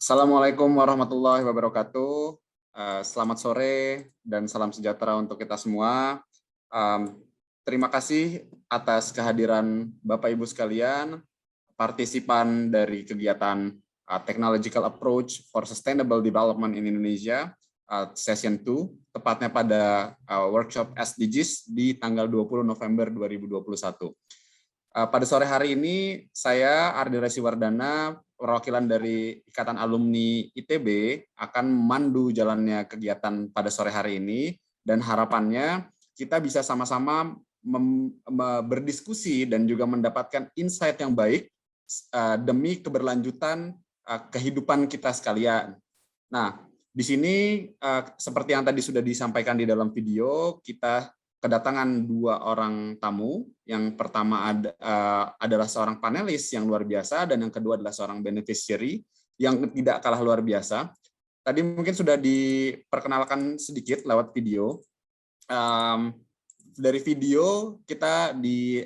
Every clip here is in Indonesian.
Assalamualaikum warahmatullahi wabarakatuh. Selamat sore dan salam sejahtera untuk kita semua. Terima kasih atas kehadiran Bapak Ibu sekalian, partisipan dari kegiatan Technological Approach for Sustainable Development in Indonesia, Session 2, tepatnya pada workshop SDGs di tanggal 20 November 2021. Pada sore hari ini, saya Ardi Resiwardana, perwakilan dari Ikatan Alumni ITB, akan memandu jalannya kegiatan pada sore hari ini, dan harapannya kita bisa sama-sama berdiskusi dan juga mendapatkan insight yang baik demi keberlanjutan kehidupan kita sekalian. Nah, di sini seperti yang tadi sudah disampaikan di dalam video, kita kedatangan dua orang tamu. Yang pertama adalah seorang panelis yang luar biasa, dan yang kedua adalah seorang beneficiary yang tidak kalah luar biasa. Tadi mungkin sudah diperkenalkan sedikit lewat video. Dari video kita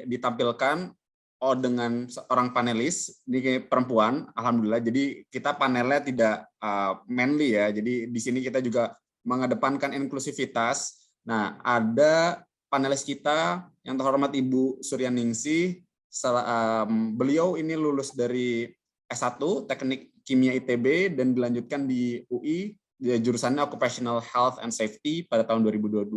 ditampilkan dengan seorang panelis, ini perempuan, alhamdulillah. Jadi kita panelnya tidak manly ya. Jadi di sini kita juga mengedepankan inklusivitas. Nah, ada panelis kita yang terhormat Ibu Suryaningsih. Beliau ini lulus dari S1 Teknik Kimia ITB dan dilanjutkan di UI, jurusannya Occupational Health and Safety pada tahun 2002.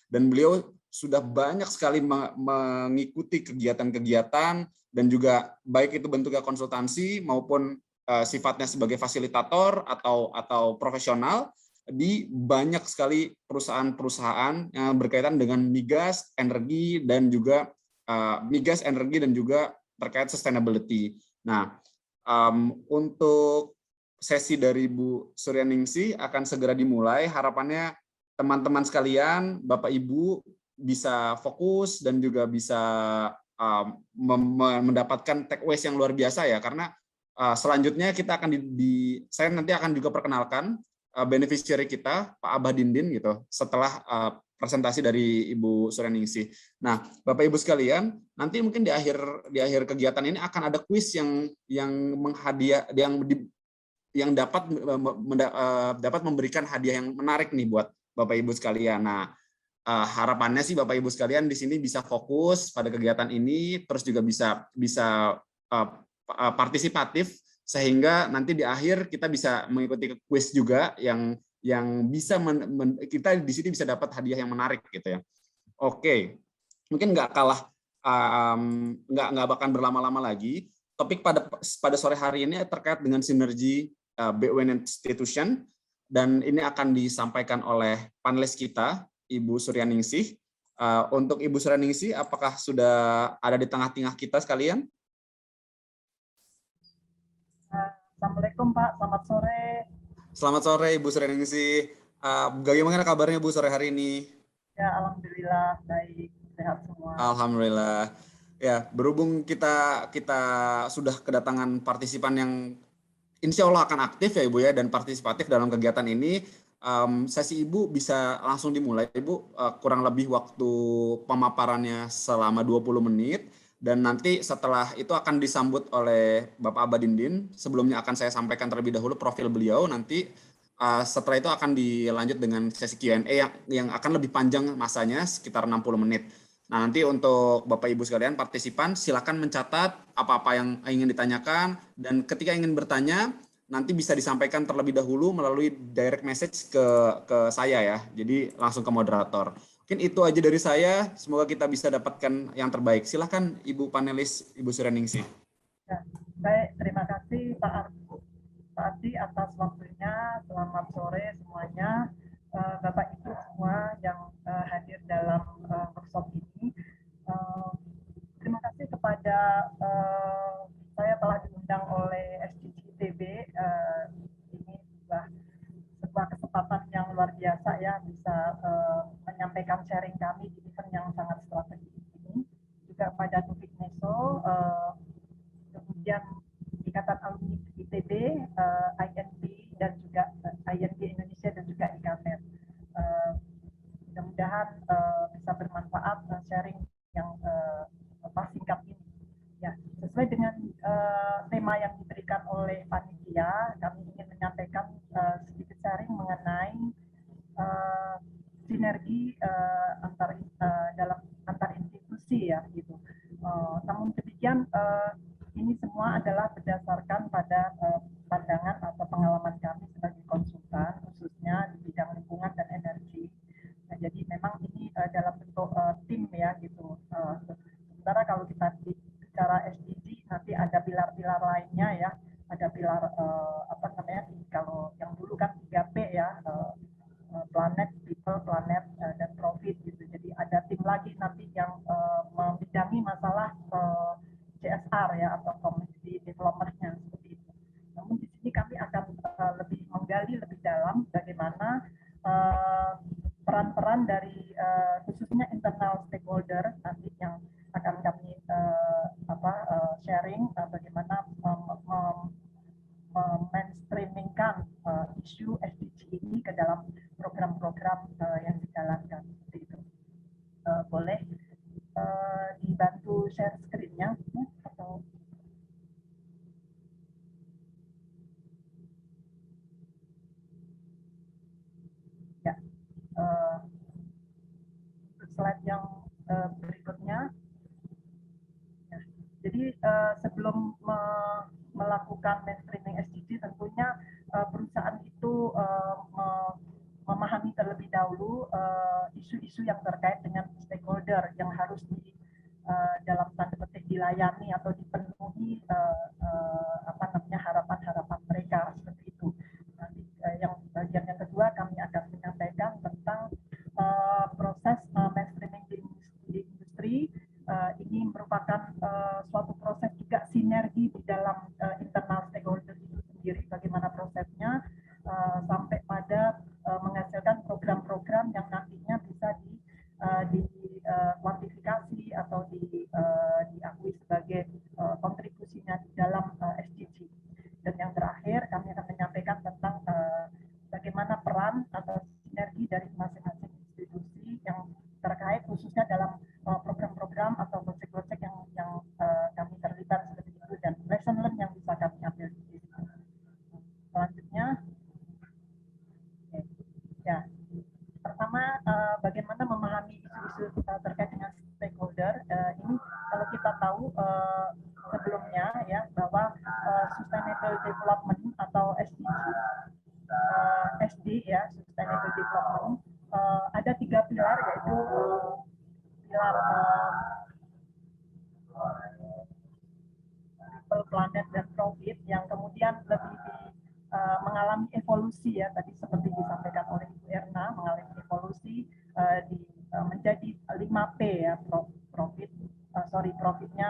Dan beliau sudah banyak sekali mengikuti kegiatan-kegiatan dan juga baik itu bentuknya konsultansi maupun sifatnya sebagai fasilitator atau profesional di banyak sekali perusahaan-perusahaan yang berkaitan dengan migas, energi dan juga terkait sustainability. Nah, untuk sesi dari Bu Suryaningsih akan segera dimulai. Harapannya teman-teman sekalian, Bapak Ibu bisa fokus dan juga bisa mendapatkan takeaways yang luar biasa ya, karena selanjutnya kita akan saya nanti akan juga perkenalkan beneficiary kita, Pak Abah Dindin gitu, setelah presentasi dari Ibu Suryaningsih. Nah, Bapak Ibu sekalian, nanti mungkin di akhir kegiatan ini akan ada kuis yang dapat memberikan hadiah yang menarik nih buat Bapak Ibu sekalian. Nah, harapannya sih Bapak Ibu sekalian di sini bisa fokus pada kegiatan ini, terus juga bisa partisipatif, sehingga nanti di akhir kita bisa mengikuti kuis juga yang bisa kita di sini bisa dapat hadiah yang menarik gitu ya. Oke, mungkin nggak bakal berlama-lama lagi. Topik pada sore hari ini terkait dengan sinergi BUMN Institution, dan ini akan disampaikan oleh panelis kita, Ibu Suryaningsih. Untuk Ibu Suryaningsih, apakah sudah ada di tengah-tengah kita sekalian? Assalamualaikum Pak, selamat sore. Selamat sore Ibu Suryaningsih. Bagaimana kabarnya Bu sore hari ini? Ya, alhamdulillah baik, sehat semua. Alhamdulillah. Ya, berhubung kita sudah kedatangan partisipan yang insya Allah akan aktif ya Ibu ya, dan partisipatif dalam kegiatan ini, sesi Ibu bisa langsung dimulai Ibu. Kurang lebih waktu pemaparannya selama 20 menit. Dan nanti setelah itu akan disambut oleh Bapak Abah Dindin. Sebelumnya akan saya sampaikan terlebih dahulu profil beliau. Nanti setelah itu akan dilanjut dengan sesi Q&A yang akan lebih panjang masanya, sekitar 60 menit. Nah, nanti untuk Bapak Ibu sekalian partisipan silakan mencatat apa-apa yang ingin ditanyakan, dan ketika ingin bertanya nanti bisa disampaikan terlebih dahulu melalui direct message ke saya ya. Jadi langsung ke moderator. Mungkin itu aja dari saya. Semoga kita bisa dapatkan yang terbaik. Silakan Ibu panelis, Ibu Suryaningsih. Ya, baik, terima kasih Pak Ardi atas waktunya. Selamat sore semuanya, Bapak Ibu semua yang hadir dalam workshop ini. Terima kasih kepada saya telah diundang oleh SDG ITB. Ini sebuah kesempatan yang luar biasa ya, bisa menyampaikan sharing kami di event yang sangat strategis ini. Juga pada Tufik Neso, kemudian Ikatan Alumni ITB, INB dan juga INB Indonesia dan juga IKATET. Mudah-mudahan bisa bermanfaat sharing yang singkat ini. Ya, sesuai dengan tema yang diberikan diberikan oleh panitia, kami ingin menyampaikan sedikit sharing mengenai sinergi antar institusi ya gitu. Namun demikian ini semua adalah berdasarkan pada pandangan atau pengalaman kami sebagai konsultan khususnya di bidang lingkungan dan energi. Nah, jadi memang ini dalam bentuk tim ya gitu. Sementara kalau kita bicara SDG nanti ada pilar-pilar lainnya ya. Ada pilar apa namanya kalau yang dulu kan 3P ya. Planet, people, planet, dan profit gitu. Jadi ada tim lagi nanti yang membidangi masalah CSR ya atau community development-nya seperti itu. Namun di sini kami akan lebih menggali lebih dalam bagaimana peran-peran dari khususnya internal stakeholder nanti yang akan kami sharing bagaimana mainstreamingkan isu SDG ini ke dalam program-program yang dijalankan seperti itu. Boleh dibantu share screen-nya atau ya slide yang berikutnya. Ya. Jadi sebelum melakukan mainstreaming SDG tentunya perusahaan itu memahami terlebih dahulu isu-isu yang terkait dengan stakeholder yang harus dalam tanda petik dilayani atau dipenuhi harapan-harapan mereka seperti itu. Nanti yang bagian yang kedua kami akan menyampaikan tentang proses mainstreaming di industri. Ini merupakan suatu proses juga sinergi di dalam internal stakeholder itu sendiri, bagaimana prosesnya sampai pada menghasilkan program-program yang nantinya bisa dikuantifikasi atau diakui sebagai kontribusinya di dalam SDG. Dan yang terakhir kami akan menyampaikan tentang bagaimana peran atau sinergi dari masing-masing institusi yang terkait khususnya dalam program-program atau proyek-proyek yang kami terlibat seperti itu dan lesson learn yang bisa kami ambil di sini. Selanjutnya, ya, pertama bagaimana memahami isu-isu terkait dengan stakeholder. Ini kalau kita tahu sebelumnya ya bahwa sustainable development atau SDG, SD ya sustainable development ada 3 pilar yaitu pilar people, planet, dan profit yang kemudian lebih mengalami evolusi ya tadi seperti disampaikan oleh Ibu Erna, mengalami evolusi menjadi 5P ya profitnya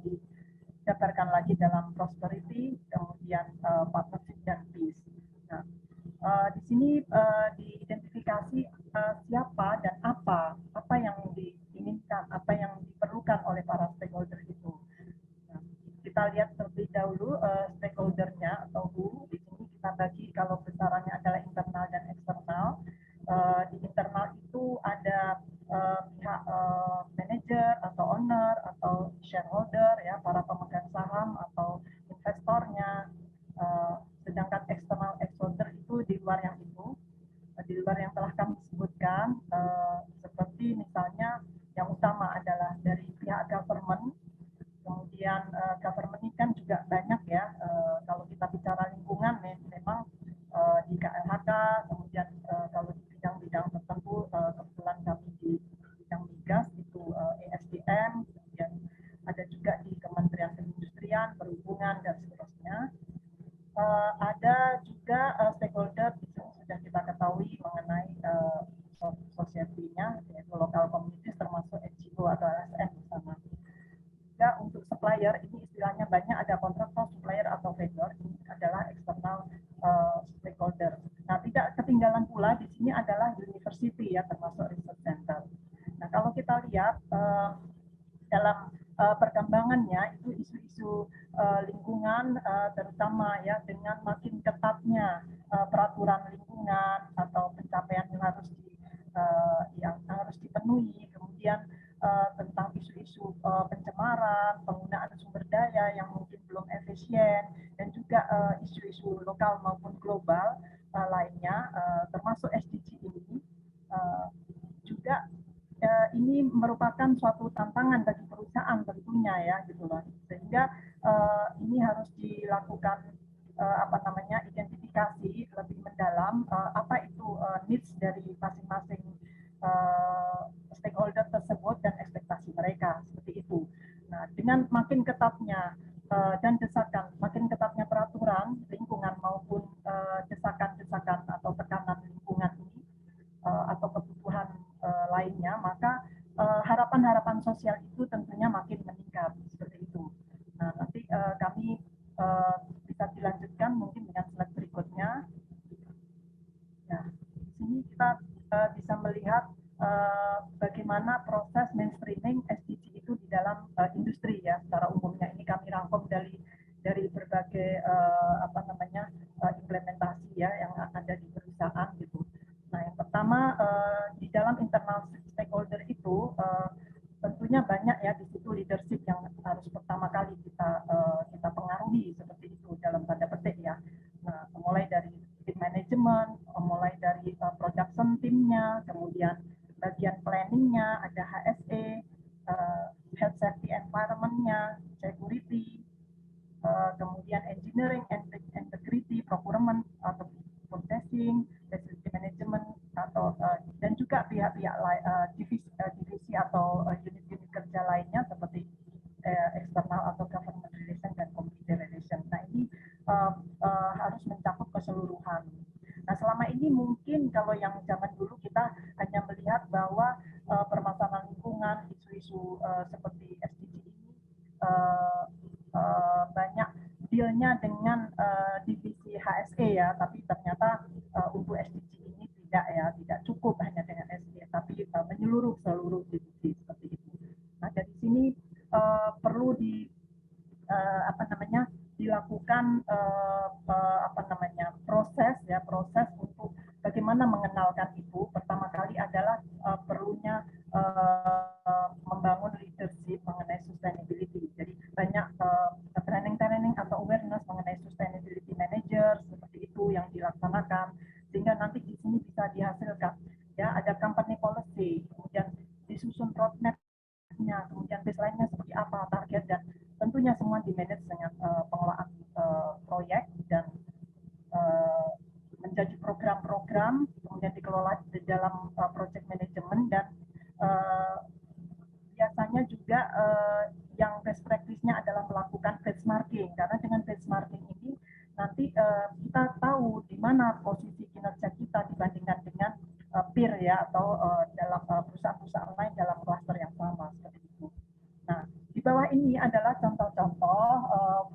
didaftarkan lagi dalam prosperity, kemudian partnership dan peace. Nah, di sini diidentifikasi siapa dan apa yang diinginkan, apa yang diperlukan oleh para stakeholder itu. Nah, kita lihat terlebih dahulu stakeholdernya atau who. Di sini kita bagi kalau besarannya adalah internal dan eksternal. Di internal itu ada pihak manager atau owner atau shareholder ya, para pemegang saham atau investornya. Sedangkan external stakeholder itu di luar yang itu, di luar yang telah kami sebutkan, seperti misalnya yang utama adalah dari pihak government. Kemudian government ini kan juga banyak ya, kalau kita bicara lingkungan memang di KLHK, kemudian kalau di bidang-bidang tertentu kebetulan kami di bidang migas itu ESDM, kemudian ada juga di Kementerian Perindustrian, Perhubungan, dan seterusnya. Ada juga stakeholder di sini sudah kita ketahui mengenai society-nya, yaitu local communities termasuk NGO atau LSM di sana. Juga untuk supplier ini istilahnya banyak ada kontraktor, supplier atau vendor, ini adalah external stakeholder. Nah, tidak ketinggalan pula di sini adalah university ya, termasuk research center. Nah, kalau kita lihat dalam perkembangannya itu isu-isu lingkungan terutama ya dengan makin ketatnya peraturan lingkungan atau pencapaian yang harus dipenuhi, kemudian tentang isu-isu pencemaran, penggunaan sumber daya yang mungkin belum efisien, dan juga juga isu-isu lokal maupun global lainnya, termasuk SDG ini, juga ini merupakan suatu tantangan bagi perusahaan tentunya ya gitu loh, sehingga ini harus dilakukan identifikasi lebih mendalam apa itu needs dari masing-masing stakeholder tersebut dan ekspektasi mereka seperti itu. Nah, dengan makin ketatnya dan makin ketatnya peraturan lingkungan maupun desakan-desakan atau tekanan lingkungan ini atau kebutuhan lainnya, maka harapan-harapan sosial itu tentunya makin meningkat seperti itu. Nah, nanti kami bisa dilanjutkan mungkin dengan slide berikutnya. Nah, di sini kita bisa melihat bagaimana proses mainstreaming SDG itu di dalam industri ya secara umumnya. Ini kami rangkum dari berbagai implementasi ya yang ada di perusahaan gitu. Nah, yang pertama di dalam internal stakeholder itu tentunya banyak ya di situ leadership yang harus pertama kali kita pengaruhi seperti itu dalam tanda petik ya. Nah, mulai dari tim manajemen, mulai dari production timnya, kemudian bagian planningnya, ada HSE, health safety environment-nya, security, kemudian engineering, integrity, procurement, atau purchasing, facility management, atau dan juga pihak-pihak divisi atau unit-unit kerja lainnya seperti eksternal atau government relation dan community relation. Nah, ini harus mencakup keseluruhan. Nah, selama ini mungkin kalau yang zaman dulu kita hanya melihat bahwa permasalahan lingkungan, isu-isu seperti SDG ini banyak dealnya dengan divisi HSE ya, tapi ternyata untuk SDG ini tidak cukup hanya dengan SDG, tapi menyeluruh seluruh divisi seperti itu. Nah, dari sini perlu dilakukan proses untuk bagaimana mengenalkan itu. Pertama kali adalah perlunya membangun leadership mengenai sustainability. Jadi banyak training atau awareness mengenai sustainability manager seperti itu yang dilaksanakan, sehingga nanti di sini bisa dihasilkan ya ada company policy, kemudian disusun roadmap-nya, kemudian baseline-nya seperti apa, target, dan tentunya semua di-manage dengan pengelolaan proyek dan menjadi program-program, kemudian dikelola di dalam project management, dan biasanya juga yang best practice-nya adalah melakukan benchmarking, karena dengan benchmarking ini nanti kita tahu di mana posisi kinerja kita dibandingkan dengan peer ya, atau dalam perusahaan-perusahaan lain dalam cluster yang sama seperti itu. Nah, di bawah ini adalah contoh-contoh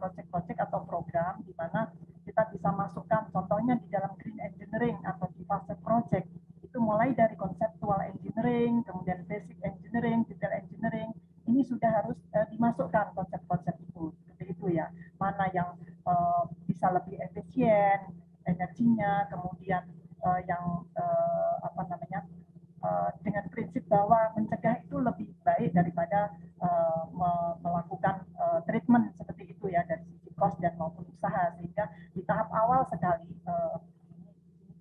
proyek-proyek atau program di mana kita bisa masukkan, contohnya di dalam green engineering atau di fase project, itu mulai dari conceptual engineering, kemudian basic engineering, detail engineering, ini sudah harus dimasukkan konsep-konsep itu, seperti itu ya, mana yang bisa lebih efisien energinya, kemudian yang dengan prinsip bahwa mencegah itu lebih baik daripada melakukan treatment seperti itu ya, dari sisi cost dan maupun usaha, sehingga di tahap awal sekali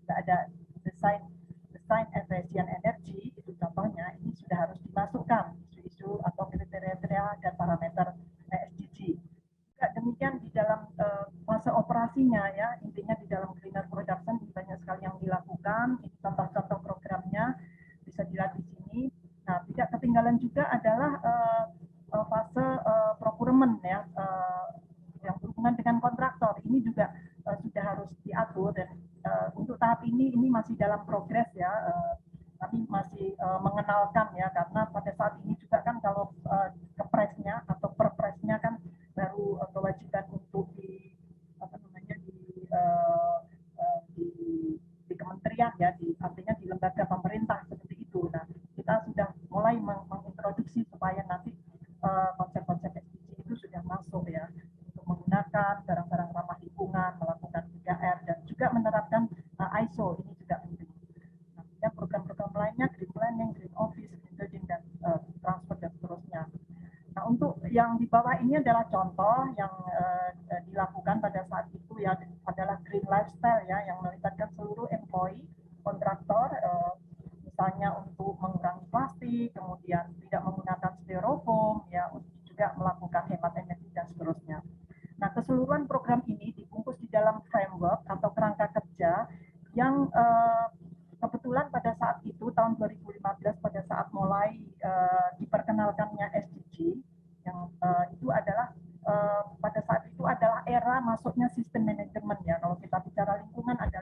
sudah ada desain efisien energi, itu contohnya ini sudah harus dimasukkan isu-isu atau kriteria dan parameter SDG. Juga demikian di dalam fase operasinya ya, intinya di dalam cleaner production banyak sekali yang dilakukan, ini contoh-contoh programnya bisa dilihat di sini. Nah, tidak ketinggalan juga adalah fase procurement ya, yang berhubungan dengan kontraktor. Ini juga sudah harus diatur, dan untuk tahap ini masih dalam progres ya. Kami masih mengenalkan ya, karena pada saat ini juga kan kalau kepresnya atau perpresnya kan baru kewajiban untuk di kementerian ya, artinya di lembaga pemerintah seperti itu. Nah, kita sudah mulai mengintroduksi supaya nanti konsep-konsep SDG itu sudah masuk ya, untuk menggunakan barang-barang ramah lingkungan, melakukan 3R, dan juga menerapkan ISO, ini juga penting. Nah, dan program-program lainnya, green planning, green office, green building, dan transfer, dan seterusnya. Nah, untuk yang di bawah ini adalah contoh yang dilakukan pada saat itu itu ya adalah green lifestyle ya, yang melibatkan seluruh employee, kontraktor, misalnya untuk mengurangi plastik, kemudian tidak menggunakan styrofoam, ya, untuk juga melakukan hemat energi dan seterusnya. Nah, keseluruhan program ini dibungkus di dalam framework atau kerangka kerja yang kebetulan pada saat itu tahun 2015 pada saat mulai diperkenalkannya SDG, yang itu adalah pada saat itu adalah era masuknya sistem manajemen ya. Kalau kita bicara lingkungan ada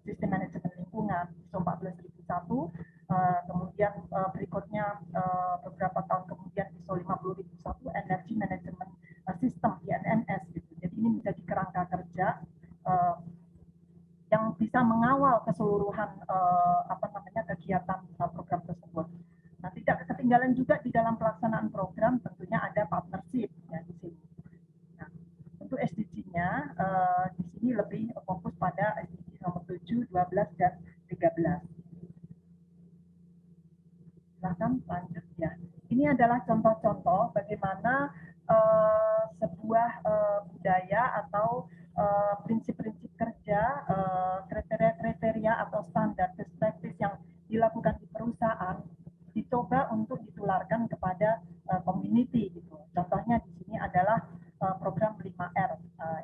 sistem manajemen lingkungan ISO 14001, kemudian berikutnya beberapa tahun kemudian ISO 50001 energi manajemen sistem INMS gitu. Jadi ini menjadi kerangka kerja yang bisa mengawal keseluruhan kegiatan program tersebut. Nah, tidak ketinggalan juga di dalam pelaksanaan program tentunya ada partnership ya di sini. Nah, untuk SDG-nya di sini lebih fokus pada SDG nomor 7, 12 dan 13. Silahkan lanjut ya. Ini adalah contoh-contoh bagaimana sebuah budaya atau prinsip-prinsip kerja, kriteria-kriteria atau standar best practice yang dilakukan di perusahaan dicoba untuk ditularkan kepada community gitu. Contohnya di sini adalah program 5R.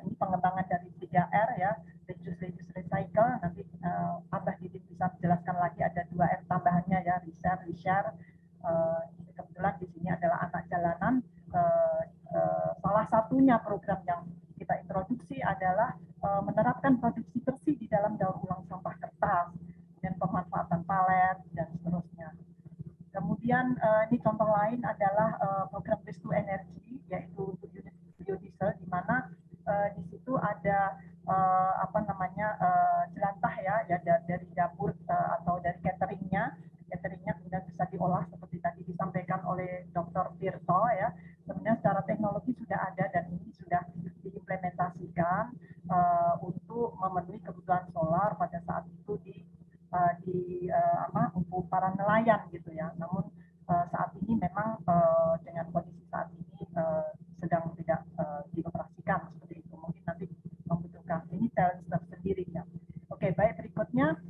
Ini pengembangan dari 3R ya, reduce, recycle. Nanti Abah Didit bisa menjelaskan lagi ada 2R tambahannya ya, reshare. Kebetulan di sini adalah anak jalanan. Salah satunya program yang kita introduksi adalah menerapkan produksi bersih di dalam daur ulang sampah kertas dan pemanfaatan palet dan seterusnya. Kemudian ini contoh lain adalah program waste to energy, yaitu untuk unit biodiesel, di mana di situ ada jelantah ya dari dapur atau dari cateringnya kemudian bisa diolah seperti tadi disampaikan oleh Dr. Tirto ya. Sebenarnya secara teknologi sudah ada dan ini sudah diimplementasikan untuk memenuhi kebutuhan solar pada saat itu untuk para nelayan gitu ya. Namun saat ini memang dengan kondisi saat ini sedang tidak dioperasikan seperti itu. Mungkin nanti membutuhkan ini challenge tersendiri ya. Oke, baik, berikutnya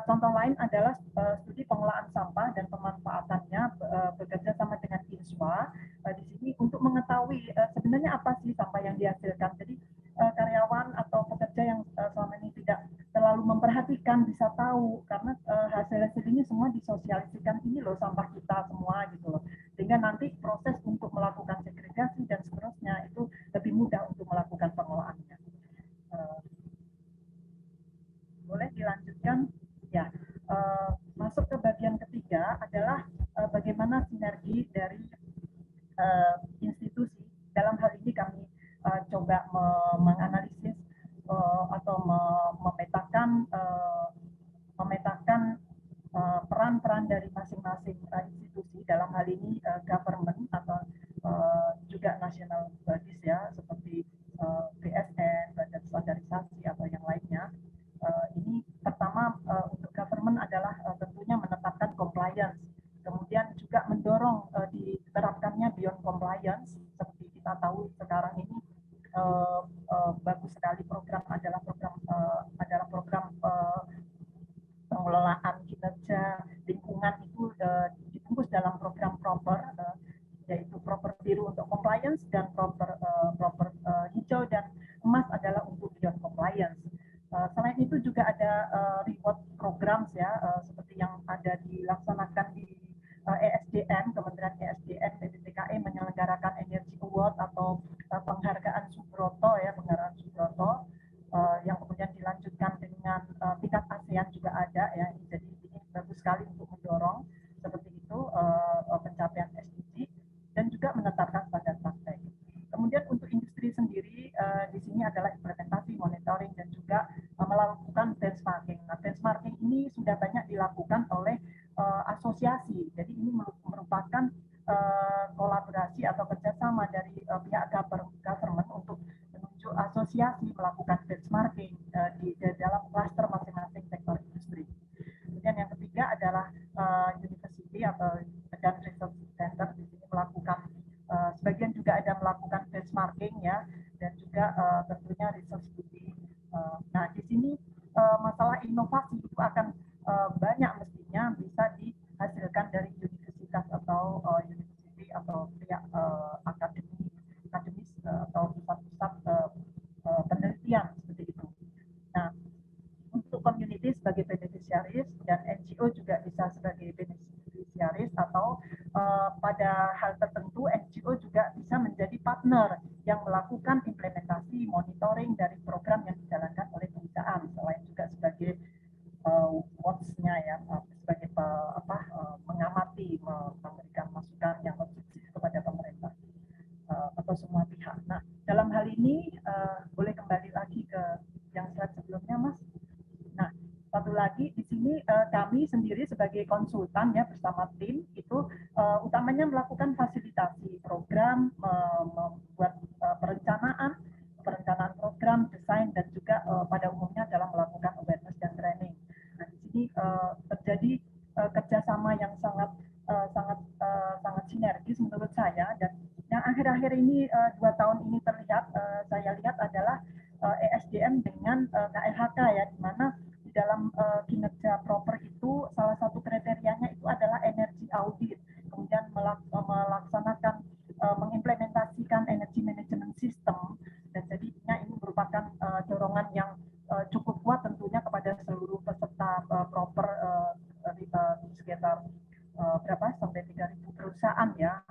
contoh lain adalah studi pengelolaan sampah dan pemanfaatannya bekerja sama dengan INSWA di sini untuk mengetahui sebenarnya apa sih sampah yang dihasilkan. Jadi karyawan atau pekerja yang selama ini tidak terlalu memperhatikan bisa tahu karena hasil-hasil ini semua disosialisasikan, ini loh sampah kita semua gitu loh, sehingga nanti proses untuk melakukan segregasi dan seterusnya itu lebih mudah untuk melakukan pengelolaannya. Boleh dilanjutkan ya. Masuk ke bagian ketiga adalah bagaimana sinergi dari institusi. Dalam hal ini kami coba menganalisis atau memetakan peran-peran dari masing-masing institusi, dalam hal ini government atau juga national bodies ya, seperti BSN, Badan Standarisasi atau yang lainnya. Ini pertama untuk government adalah tentunya menetapkan compliance, kemudian juga mendorong diterapkannya beyond compliance. Seperti kita tahu sekarang ini bagus sekali program pengelolaan kinerja lingkungan itu dibungkus dalam program proper, yaitu proper biru untuk compliance dan proper hijau dan emas adalah untuk beyond compliance. Selain itu juga ada reward programs ya, seperti yang ada dilaksanakan di ESDM, Kementerian ESDM, BPTKE menyelenggarakan Energy Award atau penghargaan Subroto ya, yang kemudian dilanjutkan dengan tingkat ASEAN juga ada ya. Jadi ini bagus sekali untuk mendorong seperti itu pencapaian SDG dan juga menetapkan standar praktek. Kemudian untuk industri sendiri di sini adalah implementasi, monitoring dan juga melakukan benchmarking. Nah, benchmarking ini sudah banyak dilakukan oleh asosiasi. Jadi ini merupakan kolaborasi atau kerjasama dari pihak government untuk menunjuk asosiasi melakukan benchmarking di dalam klaster masing-masing sektor industri. Kemudian yang ketiga adalah university atau dan research center di sini melakukan sebagian juga ada melakukan benchmarking ya, dan juga tentunya research studi sini masalah inovasi itu akan banyak mestinya bisa dihasilkan dari universitas atau university atau pihak akademis atau pusat-pusat penelitian seperti itu. Nah, untuk community sebagai beneficiaries dan NGO juga bisa sebagai beneficiaries atau pada hal tertentu NGO juga bisa menjadi partner yang melakukan implementasi monitoring dari program yang dijalankan oleh perusahaan, selain juga sebagai watch-nya ya, sebagai mengamati, memberikan masukan yang konstruktif kepada pemerintah atau semua pihak. Nah, dalam hal ini boleh kembali lagi ke yang slide sebelumnya, Mas. Nah, satu lagi di sini kami sendiri sebagai konsultan ya bersama tim itu utamanya melakukan fasilitasi program, membuat perencanaan program, desain dan juga pada umumnya dalam melakukan awareness dan training. Nah, di sini terjadi kerjasama yang sangat sinergis menurut saya, dan yang akhir-akhir ini 2 tahun ini terlihat saya lihat adalah ESDM dengan KLHK ya, di mana di dalam kinerja proper itu salah satu kriterianya itu adalah energi audit, kemudian melaksanakan mengimplementasikan energy management system, dan jadinya ini merupakan dorongan yang cukup kuat tentunya kepada seluruh peserta proper sekitar berapa sampai 3.000 perusahaan ya,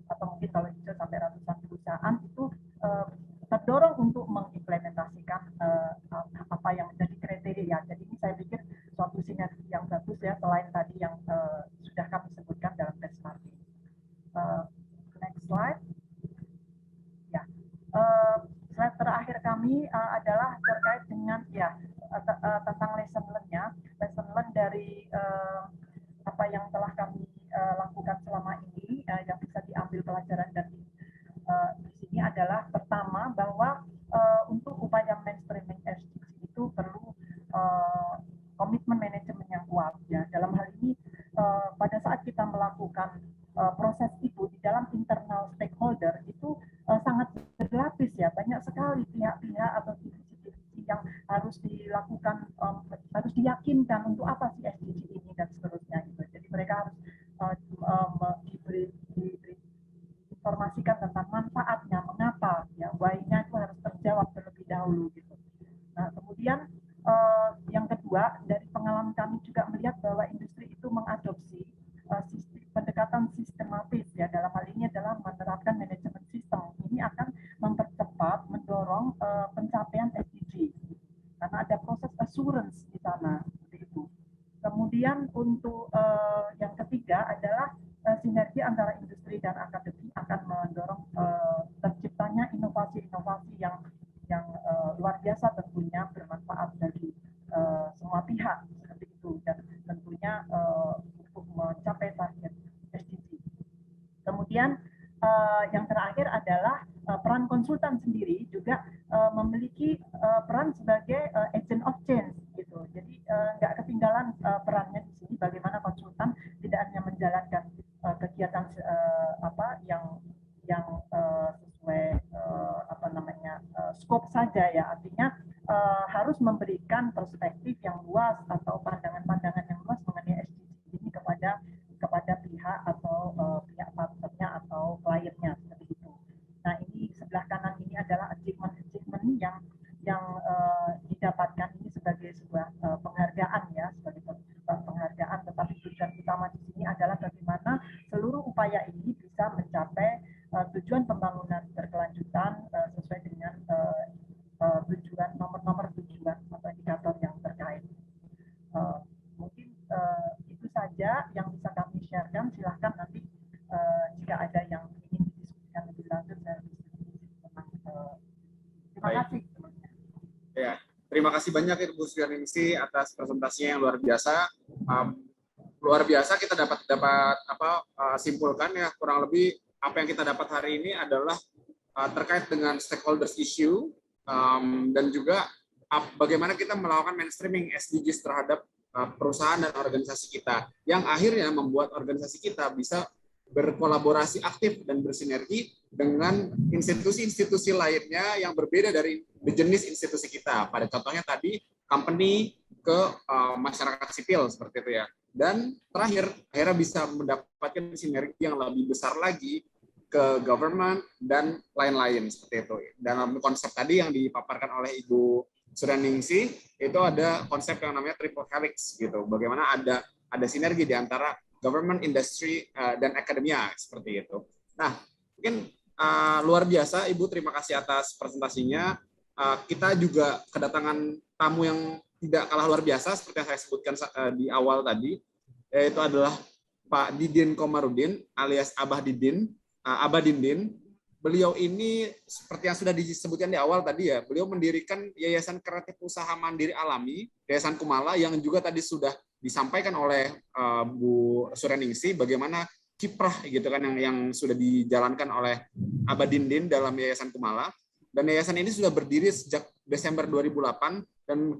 atau mungkin kalau bisa sampai ratusan perusahaan itu terdorong untuk mengimplementasikan apa yang menjadi kriteria. Jadi ini saya pikir suatu sinergi yang bagus ya, selain tadi yang sudah kami sebutkan dalam benchmarking. Next slide. Ya, slide terakhir kami adalah terkait dengan ya tentang lesson learn-nya, lesson learn dari apa yang telah kami lakukan selama ini, yang bisa diambil pelajaran dari di sini adalah pertama bahwa untuk upaya mainstreaming SDG itu perlu komitmen manajemen yang kuat ya. Dalam hal ini pada saat kita melakukan proses itu di dalam internal stakeholder itu sangat berlapis ya, banyak sekali pihak-pihak atau divisi-divisi yang harus dilakukan, harus diyakinkan untuk apa sih SDG ini dan seterusnya gitu. Jadi mereka harus diberi informasikan tentang manfaatnya, mengapa ya, why-nya itu harus terjawab terlebih dahulu gitu. Nah, kemudian yang kedua, dari pengalaman kami juga melihat bahwa industri itu mengadopsi pendekatan sistematis ya, dalam hal ini adalah menerapkan manajemen sistem. Ini akan mempercepat, mendorong pencapaian SDG karena ada proses assurance di sana seperti itu. Kemudian untuk yang ketiga adalah sinergi antara industri dan akademi akan mendorong terciptanya inovasi-inovasi yang luar biasa, tentunya bermanfaat bagi semua pihak seperti itu, dan tentunya untuk mencapai target SDG. Kemudian yang terakhir adalah peran konsultan sendiri juga memiliki peran sebagai agent of change gitu. Jadi nggak ketinggalan perannya di sini, bagaimana konsultan tidak hanya menjalankan kegiatan yang sesuai scope saja ya, artinya harus memberikan perspektif yang luas atau pandangan-pandangan yang luas mengenai SDG ini kepada pihak atau pihak partnernya atau kliennya seperti itu. Nah, ini sebelah kanan ini adalah achievement yang didapatkan ini sebagai sebuah penghargaan ya, sebagai penghargaan, tetapi tujuan utama di sini adalah bagaimana seluruh upaya ini bisa mencapai tujuan pembangunan berkelanjutan sesuai dengan tujuan, nomor tujuan atau indikator yang terkait. Mungkin itu saja yang bisa kami sharekan. Silahkan nanti jika ada yang ingin didiskusikan lebih lanjut, saya terima kasih. Ya, terima kasih banyak Ibu Sulianingsih atas presentasinya yang luar biasa. Luar biasa, kita dapat simpulkan ya, kurang lebih apa yang kita dapat hari ini adalah terkait dengan stakeholders issue, dan juga bagaimana kita melakukan mainstreaming SDGs terhadap perusahaan dan organisasi kita, yang akhirnya membuat organisasi kita bisa berkolaborasi aktif dan bersinergi dengan institusi-institusi lainnya yang berbeda dari jenis institusi kita. Pada contohnya tadi company ke masyarakat sipil seperti itu ya. Dan terakhir akhirnya bisa mendapatkan sinergi yang lebih besar lagi ke government dan lain-lain seperti itu. Dalam konsep tadi yang dipaparkan oleh Ibu Suryaningsih itu ada konsep yang namanya triple helix gitu. Bagaimana ada sinergi di antara government, industry, dan akademia seperti itu. Nah, mungkin luar biasa Ibu, terima kasih atas presentasinya. Kita juga kedatangan tamu yang tidak kalah luar biasa seperti yang saya sebutkan di awal tadi, yaitu adalah Pak Didin Komarudin alias Abah Didin, Abah Dindin. Beliau ini seperti yang sudah disebutkan di awal tadi ya, beliau mendirikan Yayasan Kreatif Usaha Mandiri Alami, Yayasan Kumala, yang juga tadi sudah disampaikan oleh Bu Suryaningsih bagaimana kiprah gitu kan yang sudah dijalankan oleh Abah Dindin dalam Yayasan Kumala. Dan yayasan ini sudah berdiri sejak Desember 2008 dan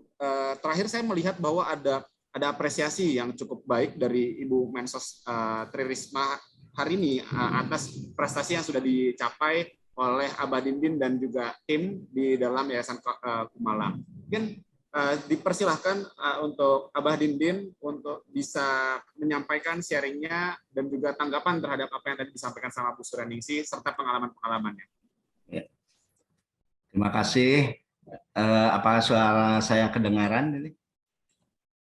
terakhir saya melihat bahwa ada apresiasi yang cukup baik dari Ibu Mensos Tri Risma hari ini atas prestasi yang sudah dicapai oleh Abah Dindin dan juga tim di dalam Yayasan Kumala. Mungkin dipersilahkan untuk Abah Dindin untuk bisa menyampaikan sharingnya dan juga tanggapan terhadap apa yang tadi disampaikan sama Bu Suryaningsih serta pengalaman-pengalamannya. Ya. Terima kasih. Apakah suara saya kedengaran ini?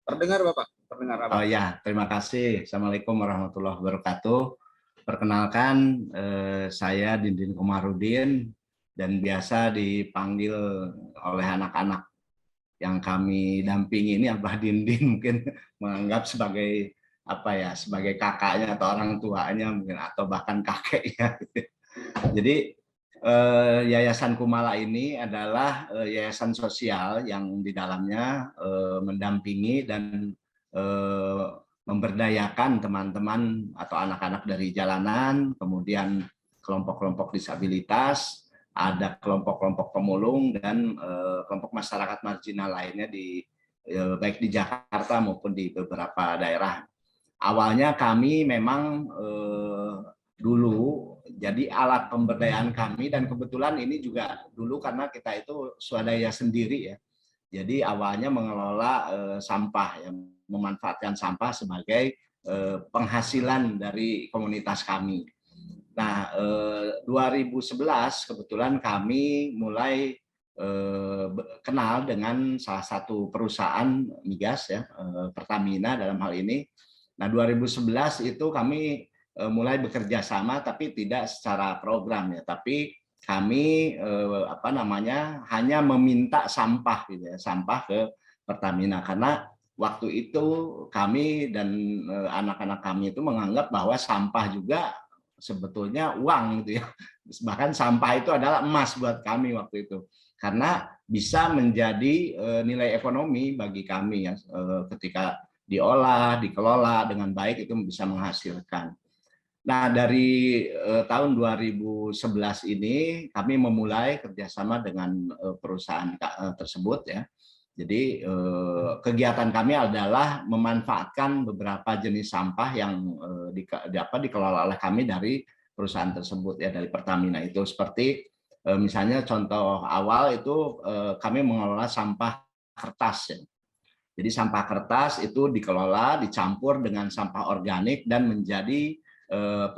Terdengar Bapak? Terdengar Bapak. Oh ya, terima kasih. Assalamualaikum warahmatullahi wabarakatuh. Perkenalkan, saya Dindin Komarudin dan biasa dipanggil oleh anak-anak yang kami dampingi ini Abah Dindin, mungkin menganggap sebagai apa ya, sebagai kakaknya atau orang tuanya mungkin, atau bahkan kakeknya. Jadi Yayasan Kumala ini adalah yayasan sosial yang di dalamnya mendampingi dan memberdayakan teman-teman atau anak-anak dari jalanan, kemudian kelompok-kelompok disabilitas, ada kelompok-kelompok pemulung dan kelompok masyarakat marginal lainnya baik di Jakarta maupun di beberapa daerah. Awalnya kami memang dulu jadi alat pemberdayaan kami, dan kebetulan ini juga dulu karena kita itu swadaya sendiri ya. Jadi awalnya mengelola sampah, yang memanfaatkan sampah sebagai penghasilan dari komunitas kami. Nah, 2011 kebetulan kami mulai kenal dengan salah satu perusahaan migas ya, Pertamina dalam hal ini. Nah, 2011 itu kami mulai bekerja sama, tapi tidak secara program ya, tapi kami hanya meminta sampah gitu ya, sampah ke Pertamina, karena waktu itu kami dan anak-anak kami itu menganggap bahwa sampah juga sebetulnya uang gitu ya, bahkan sampah itu adalah emas buat kami waktu itu, karena bisa menjadi nilai ekonomi bagi kami ya, ketika diolah, dikelola dengan baik itu bisa menghasilkan. Nah, dari tahun 2011 ini kami memulai kerjasama dengan perusahaan tersebut ya. Jadi kegiatan kami adalah memanfaatkan beberapa jenis sampah yang dikelola oleh kami dari perusahaan tersebut ya, dari Pertamina itu. Seperti misalnya contoh awal itu kami mengelola sampah kertas ya. Jadi sampah kertas itu dikelola, dicampur dengan sampah organik dan menjadi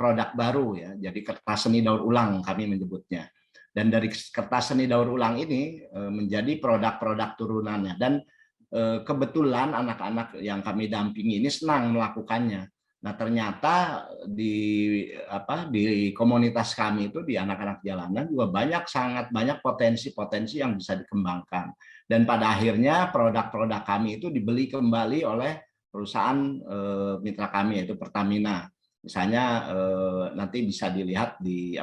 produk baru ya, jadi kertas seni daur ulang kami menyebutnya. Dan dari kertas seni daur ulang ini menjadi produk-produk turunannya, dan kebetulan anak-anak yang kami dampingi ini senang melakukannya. Nah, ternyata di komunitas kami itu, di anak-anak jalanan juga sangat banyak potensi-potensi yang bisa dikembangkan. Dan pada akhirnya produk-produk kami itu dibeli kembali oleh perusahaan mitra kami yaitu Pertamina. Misalnya nanti bisa dilihat di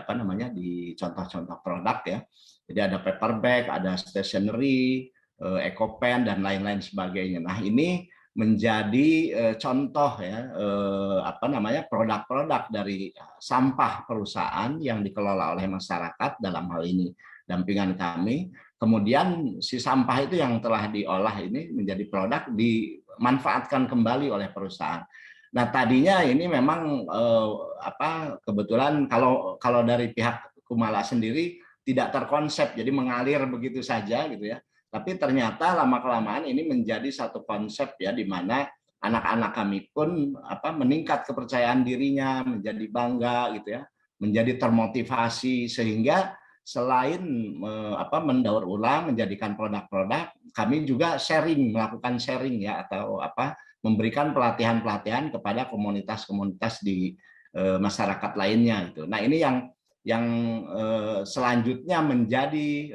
di contoh-contoh produk ya. Jadi ada paper bag, ada stationery, eco pen dan lain-lain sebagainya. Nah, ini menjadi contoh ya produk-produk dari sampah perusahaan yang dikelola oleh masyarakat dalam hal ini dampingan kami. Kemudian si sampah itu yang telah diolah ini menjadi produk dimanfaatkan kembali oleh perusahaan. Nah, tadinya ini memang kebetulan kalau dari pihak Kumala sendiri tidak terkonsep, jadi mengalir begitu saja gitu ya. Tapi ternyata lama-kelamaan ini menjadi satu konsep ya, di mana anak-anak kami pun meningkat kepercayaan dirinya, menjadi bangga gitu ya, menjadi termotivasi, sehingga selain mendaur ulang menjadikan produk-produk, kami juga melakukan sharing ya, atau memberikan pelatihan-pelatihan kepada komunitas-komunitas di masyarakat lainnya gitu. Nah, ini yang selanjutnya menjadi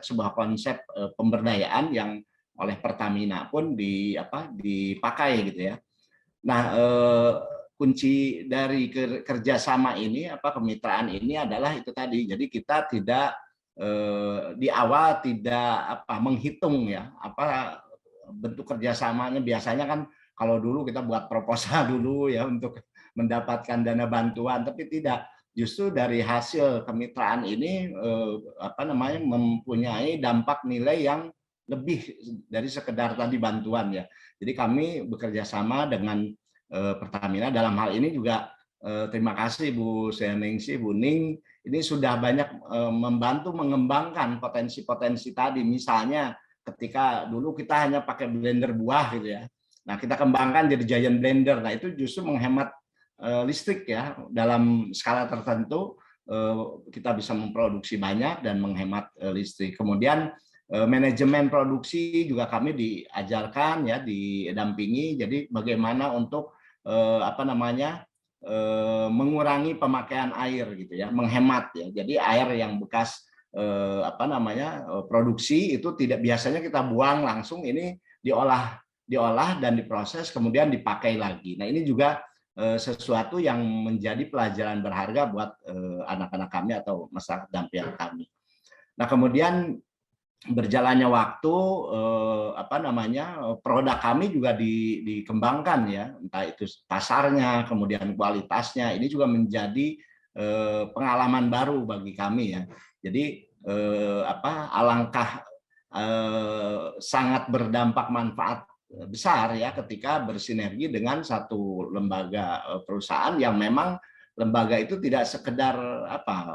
sebuah konsep pemberdayaan yang oleh Pertamina pun dipakai gitu ya. Nah, kunci dari kerjasama ini, kemitraan ini adalah itu tadi. Jadi kita tidak di awal tidak menghitung ya bentuk kerjasamanya. Biasanya kan kalau dulu kita buat proposal dulu ya untuk mendapatkan dana bantuan, tapi tidak. Justru dari hasil kemitraan ini mempunyai dampak nilai yang lebih dari sekedar tadi bantuan ya. Jadi kami bekerja sama dengan Pertamina dalam hal ini juga. Terima kasih Bu Seningsi, Bu Ning, ini sudah banyak membantu mengembangkan potensi-potensi tadi. Misalnya ketika dulu kita hanya pakai blender buah gitu ya, nah kita kembangkan jadi giant blender. Nah, itu justru menghemat listrik ya, dalam skala tertentu kita bisa memproduksi banyak dan menghemat listrik. Kemudian manajemen produksi juga kami diajarkan ya, didampingi. Jadi bagaimana untuk mengurangi pemakaian air gitu ya, menghemat ya. Jadi air yang bekas produksi itu tidak biasanya kita buang langsung, ini diolah dan diproses kemudian dipakai lagi. Nah, ini juga sesuatu yang menjadi pelajaran berharga buat anak-anak kami atau masyarakat dampingan kami. Nah, kemudian berjalannya waktu produk kami juga dikembangkan ya, entah itu pasarnya, kemudian kualitasnya. Ini juga menjadi pengalaman baru bagi kami ya. Jadi alangkah sangat berdampak manfaat besar ya ketika bersinergi dengan satu lembaga perusahaan yang memang lembaga itu tidak sekedar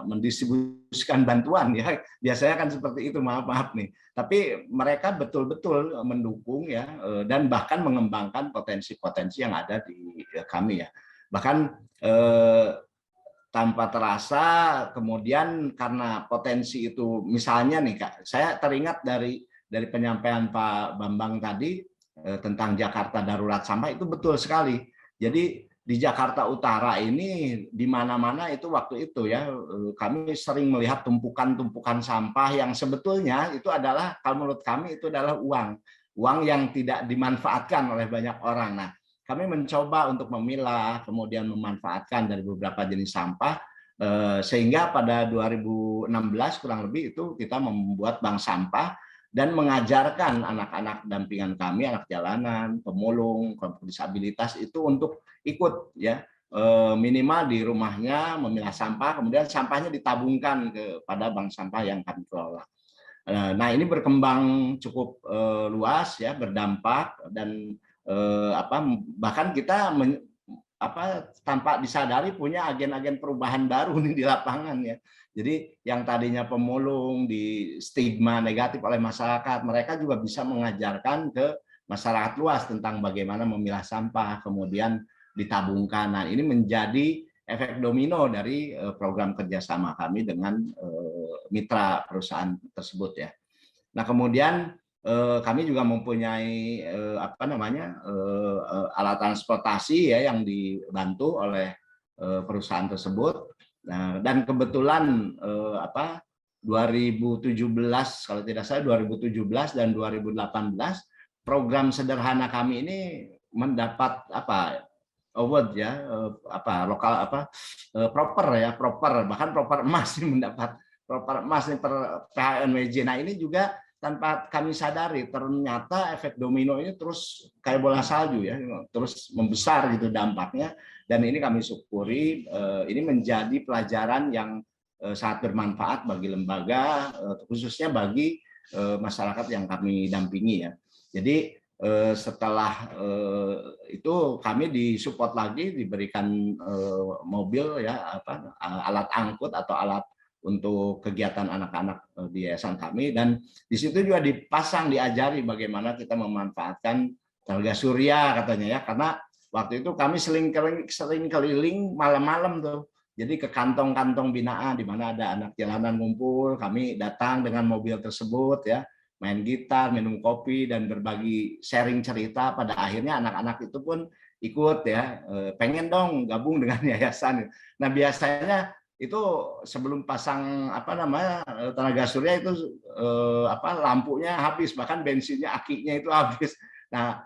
mendistribusikan bantuan ya, biasanya kan seperti itu, maaf nih, tapi mereka betul-betul mendukung ya, dan bahkan mengembangkan potensi-potensi yang ada di kami ya. Bahkan tanpa terasa kemudian karena potensi itu, misalnya nih Kak, saya teringat dari penyampaian Pak Bambang tadi tentang Jakarta darurat sampah, itu betul sekali. Jadi di Jakarta Utara ini di mana-mana itu waktu itu ya, kami sering melihat tumpukan-tumpukan sampah yang sebetulnya itu adalah, kalau menurut kami itu adalah uang yang tidak dimanfaatkan oleh banyak orang. Nah, kami mencoba untuk memilah kemudian memanfaatkan dari beberapa jenis sampah, sehingga pada 2016 kurang lebih itu kita membuat bank sampah dan mengajarkan anak-anak dampingan kami, anak jalanan, pemulung, kelompok disabilitas itu untuk ikut ya, minimal di rumahnya memilah sampah, kemudian sampahnya ditabungkan kepada bank sampah yang kami kelola. Nah, ini berkembang cukup luas ya, berdampak, dan bahkan kita tanpa disadari punya agen-agen perubahan baru nih di lapangan ya. Jadi yang tadinya pemulung di stigma negatif oleh masyarakat, mereka juga bisa mengajarkan ke masyarakat luas tentang bagaimana memilah sampah, kemudian ditabungkan. Nah, ini menjadi efek domino dari program kerjasama kami dengan mitra perusahaan tersebut ya. Nah, kemudian kami juga mempunyai alat transportasi ya yang dibantu oleh perusahaan tersebut. Nah, dan kebetulan 2017 kalau tidak salah 2017 dan 2018 program sederhana kami ini mendapat award ya, proper bahkan proper emas nih, mendapat proper emas nih per PHNWJ. Nah, ini juga tanpa kami sadari ternyata efek domino ini terus kayak bola salju ya, terus membesar gitu dampaknya, dan ini kami syukuri. Ini menjadi pelajaran yang sangat bermanfaat bagi lembaga, khususnya bagi masyarakat yang kami dampingi ya. Jadi setelah itu kami disupport lagi, diberikan mobil ya, alat angkut atau alat untuk kegiatan anak-anak di yayasan kami, dan di situ juga dipasang, diajari bagaimana kita memanfaatkan tenaga surya katanya ya, karena waktu itu kami sering keliling malam-malam tuh. Jadi ke kantong-kantong binaan di mana ada anak jalanan ngumpul, kami datang dengan mobil tersebut ya, main gitar, minum kopi, dan berbagi sharing cerita. Pada akhirnya anak-anak itu pun ikut ya, pengen dong gabung dengan yayasan. Nah biasanya itu sebelum pasang tenaga surya itu lampunya habis, bahkan bensinnya, akinya itu habis. Nah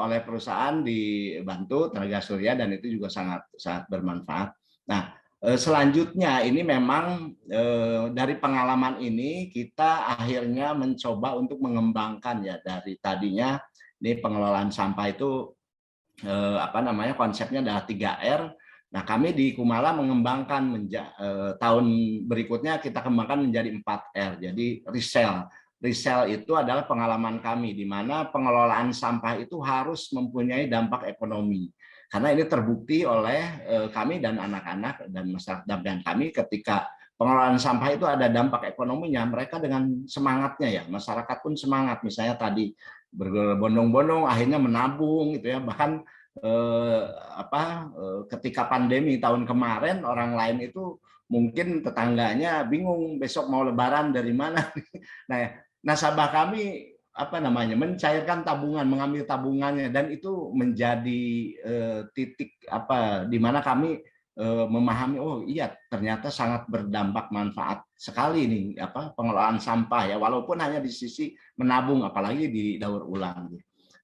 oleh perusahaan dibantu tenaga surya, dan itu juga sangat sangat bermanfaat. Nah selanjutnya ini memang dari pengalaman ini kita akhirnya mencoba untuk mengembangkan ya, dari tadinya ini pengelolaan sampah itu konsepnya adalah 3R. Nah kami di Kumala mengembangkan tahun berikutnya kita kembangkan menjadi 4R. Jadi resell itu adalah pengalaman kami di mana pengelolaan sampah itu harus mempunyai dampak ekonomi. Karena ini terbukti oleh kami dan anak-anak dan masyarakat dan kami, ketika pengelolaan sampah itu ada dampak ekonominya, mereka dengan semangatnya ya, masyarakat pun semangat. Misalnya tadi berbondong-bondong akhirnya menabung gitu ya, bahkan ketika pandemi tahun kemarin orang lain itu mungkin tetangganya bingung besok mau lebaran dari mana. Nah, nasabah kami mencairkan tabungan, mengambil tabungannya, dan itu menjadi titik di mana kami memahami, oh iya ternyata sangat berdampak manfaat sekali nih pengelolaan sampah ya, walaupun hanya di sisi menabung, apalagi di daur ulang.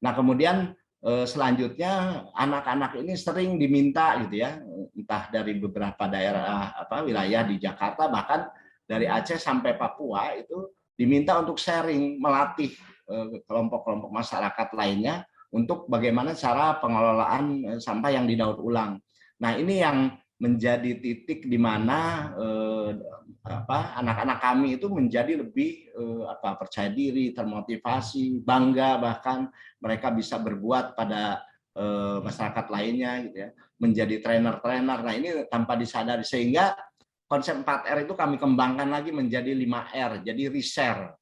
Nah kemudian selanjutnya anak-anak ini sering diminta gitu ya, entah dari beberapa daerah wilayah di Jakarta, bahkan dari Aceh sampai Papua, itu diminta untuk sharing, melatih kelompok-kelompok masyarakat lainnya untuk bagaimana cara pengelolaan sampah yang didaur ulang. Nah ini yang menjadi titik di mana anak-anak kami itu menjadi lebih percaya diri, termotivasi, bangga, bahkan mereka bisa berbuat pada masyarakat lainnya gitu ya, menjadi trainer-trainer. Nah ini tanpa disadari, sehingga konsep 4R itu kami kembangkan lagi menjadi 5R, jadi reshare.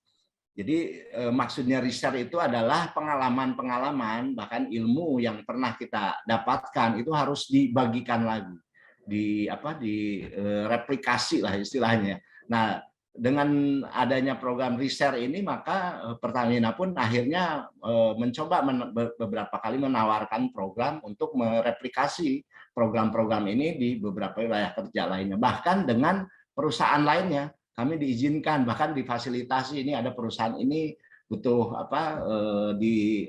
Jadi maksudnya reshare itu adalah pengalaman-pengalaman, bahkan ilmu yang pernah kita dapatkan itu harus dibagikan lagi, replikasi lah istilahnya. Nah dengan adanya program reshare ini, maka Pertamina pun akhirnya mencoba beberapa kali menawarkan program untuk mereplikasi program-program ini di beberapa wilayah kerja lainnya, bahkan dengan perusahaan lainnya. Kami diizinkan, bahkan difasilitasi, ini ada perusahaan ini butuh di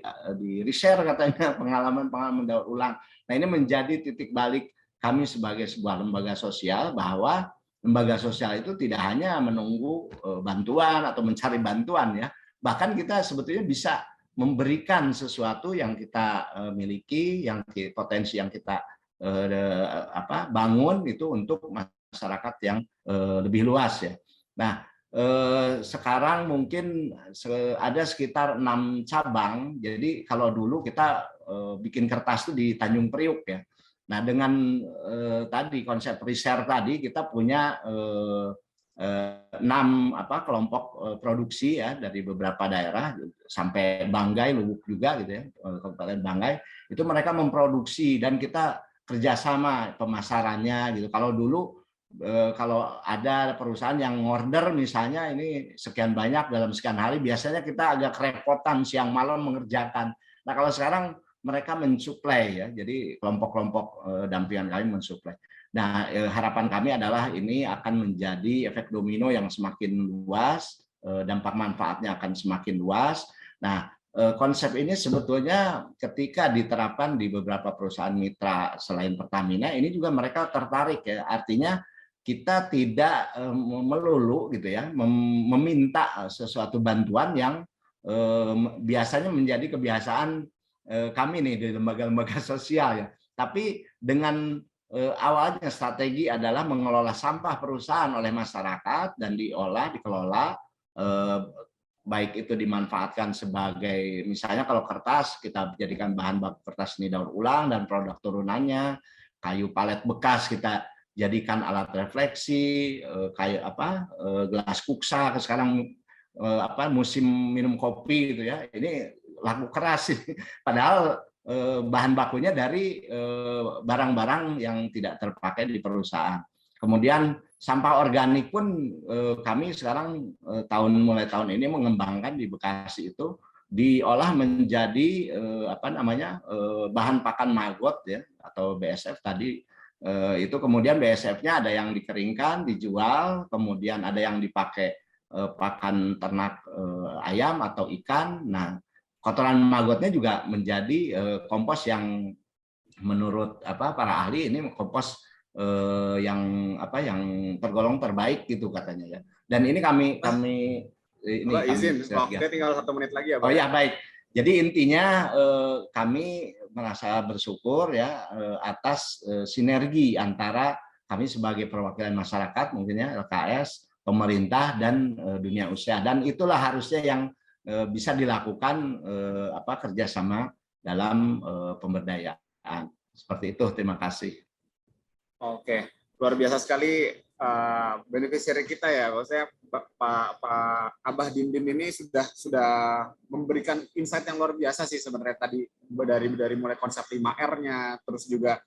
reshare katanya pengalaman daur ulang. Nah ini menjadi titik balik kami sebagai sebuah lembaga sosial, bahwa lembaga sosial itu tidak hanya menunggu bantuan atau mencari bantuan ya, bahkan kita sebetulnya bisa memberikan sesuatu yang kita miliki, yang potensi yang kita bangun itu untuk masyarakat yang lebih luas ya. Nah, sekarang mungkin ada sekitar 6 cabang. Jadi kalau dulu kita bikin kertas itu di Tanjung Priuk ya. Nah, dengan tadi konsep reshare tadi, kita punya 6 kelompok produksi ya dari beberapa daerah sampai Banggai, Lubuk juga gitu ya, Kabupaten Banggai. Itu mereka memproduksi dan kita kerjasama pemasarannya gitu. Kalau dulu kalau ada perusahaan yang order misalnya ini sekian banyak dalam sekian hari, biasanya kita agak kerepotan siang malam mengerjakan. Nah kalau sekarang mereka mensuplai ya, jadi kelompok-kelompok dampingan kami mensuplai. Nah harapan kami adalah ini akan menjadi efek domino yang semakin luas, dampak manfaatnya akan semakin luas. Nah konsep ini sebetulnya ketika diterapkan di beberapa perusahaan mitra selain Pertamina, ini juga mereka tertarik ya, artinya kita tidak melulu gitu ya meminta sesuatu bantuan yang biasanya menjadi kebiasaan kami nih di lembaga-lembaga sosial ya. Tapi dengan awalnya strategi adalah mengelola sampah perusahaan oleh masyarakat dan dikelola baik itu dimanfaatkan sebagai, misalnya kalau kertas kita jadikan bahan baku kertas ini daur ulang dan produk turunannya, kayu palet bekas kita jadikan alat refleksi, kayu gelas kuksa sekarang musim minum kopi gitu ya, ini laku keras sih. Padahal bahan bakunya dari barang-barang yang tidak terpakai di perusahaan. Kemudian sampah organik pun kami sekarang mulai tahun ini mengembangkan di Bekasi itu diolah menjadi bahan pakan maggot ya, atau BSF tadi. Itu kemudian BSF-nya ada yang dikeringkan dijual, kemudian ada yang dipakai pakan ternak ayam atau ikan. Nah, kotoran maggotnya juga menjadi kompos yang menurut para ahli ini kompos yang tergolong terbaik gitu katanya ya. Dan ini kami ini izin, waktunya tinggal 1 menit lagi ya, Pak. Oh ya, baik. Jadi intinya kami merasa bersyukur ya atas sinergi antara kami sebagai perwakilan masyarakat, mungkin ya LKS, pemerintah dan dunia usaha, dan itulah harusnya yang bisa dilakukan kerjasama dalam pemberdayaan. Seperti itu. Terima kasih. Oke, luar biasa sekali beneficiary kita ya. Maksudnya Pak Abah Dindim ini sudah memberikan insight yang luar biasa sih sebenarnya tadi, dari mulai konsep 5R-nya, terus juga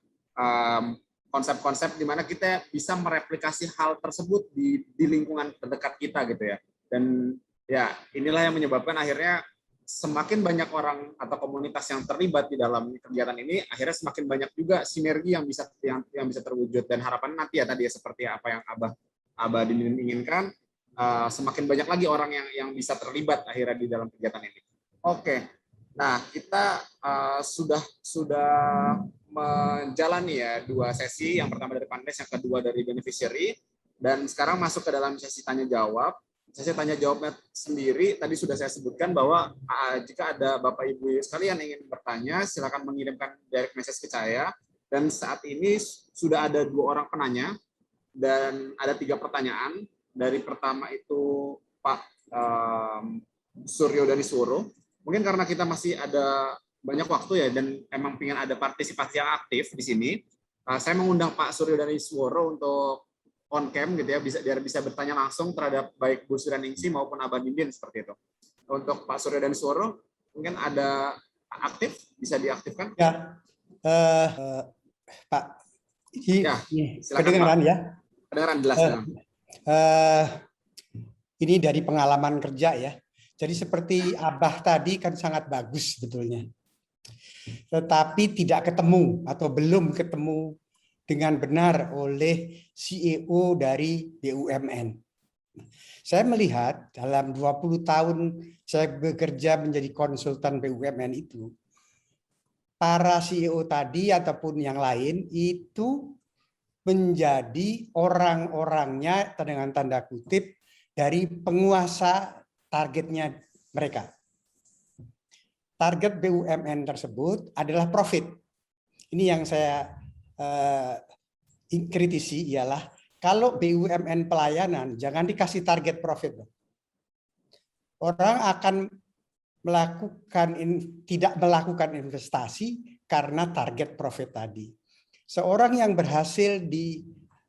konsep-konsep di mana kita bisa mereplikasi hal tersebut di lingkungan terdekat kita gitu ya. Dan ya inilah yang menyebabkan akhirnya semakin banyak orang atau komunitas yang terlibat di dalam kegiatan ini, akhirnya semakin banyak juga sinergi yang bisa terwujud. Dan harapan nanti ya tadi ya, seperti apa yang Abah Dindim inginkan, semakin banyak lagi orang yang bisa terlibat akhirnya di dalam kegiatan ini. Oke, nah kita sudah menjalani ya 2 sesi, yang pertama dari Pandes, yang kedua dari beneficiary, dan sekarang masuk ke dalam sesi tanya jawab. Sesi tanya jawabnya sendiri tadi sudah saya sebutkan bahwa jika ada Bapak Ibu sekalian ingin bertanya, silakan mengirimkan direct message ke saya. Dan saat ini sudah ada 2 orang penanya dan ada 3 pertanyaan. Dari pertama itu Pak Suryo dari Suworo. Mungkin karena kita masih ada banyak waktu ya, dan emang pengen ada partisipasi yang aktif di sini, saya mengundang Pak Suryo dari Suworo untuk on cam gitu ya, biar bisa bertanya langsung terhadap baik Bu Suraningsih maupun Abah Dindim seperti itu. Untuk Pak Suryo dan Suworo mungkin ada aktif, bisa diaktifkan? Ya, Pak. Ya, silakan, kedengaran Pak. Ya? Kedengaran jelas. Ini dari pengalaman kerja ya. Jadi seperti Abah tadi kan sangat bagus sebetulnya. Tetapi tidak ketemu atau belum ketemu dengan benar oleh CEO dari BUMN. Saya melihat dalam 20 tahun saya bekerja menjadi konsultan BUMN itu, para CEO tadi ataupun yang lain itu menjadi orang-orangnya dengan tanda kutip dari penguasa targetnya mereka. Target BUMN tersebut adalah profit. Ini yang saya kritisi, ialah kalau BUMN pelayanan jangan dikasih target profit. Orang akan tidak melakukan investasi karena target profit tadi. Seorang yang berhasil di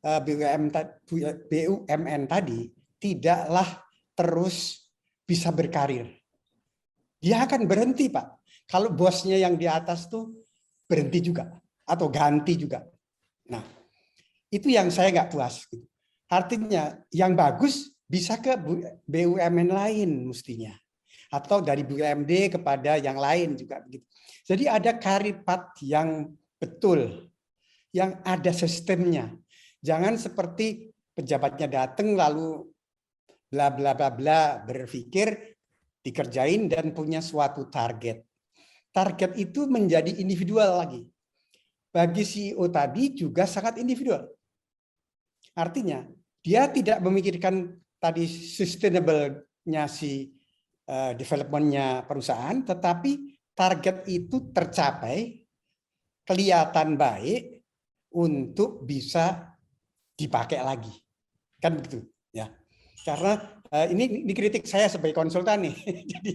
BUMN tadi tidaklah terus bisa berkarir. Dia akan berhenti, Pak. Kalau bosnya yang di atas tuh berhenti juga atau ganti juga. Nah, itu yang saya nggak puas. Artinya yang bagus bisa ke BUMN lain mestinya. Atau dari BUMD kepada yang lain juga begitu. Jadi ada career path yang betul, yang ada sistemnya. Jangan seperti pejabatnya datang lalu bla bla bla bla berpikir dikerjain dan punya suatu target. Target itu menjadi individual lagi. Bagi CEO tadi juga sangat individual. Artinya dia tidak memikirkan tadi sustainable-nya si development-nya perusahaan, tetapi target itu tercapai, kelihatan baik untuk bisa dipakai lagi. Kan begitu ya. Karena Ini kritik saya sebagai konsultan nih. Jadi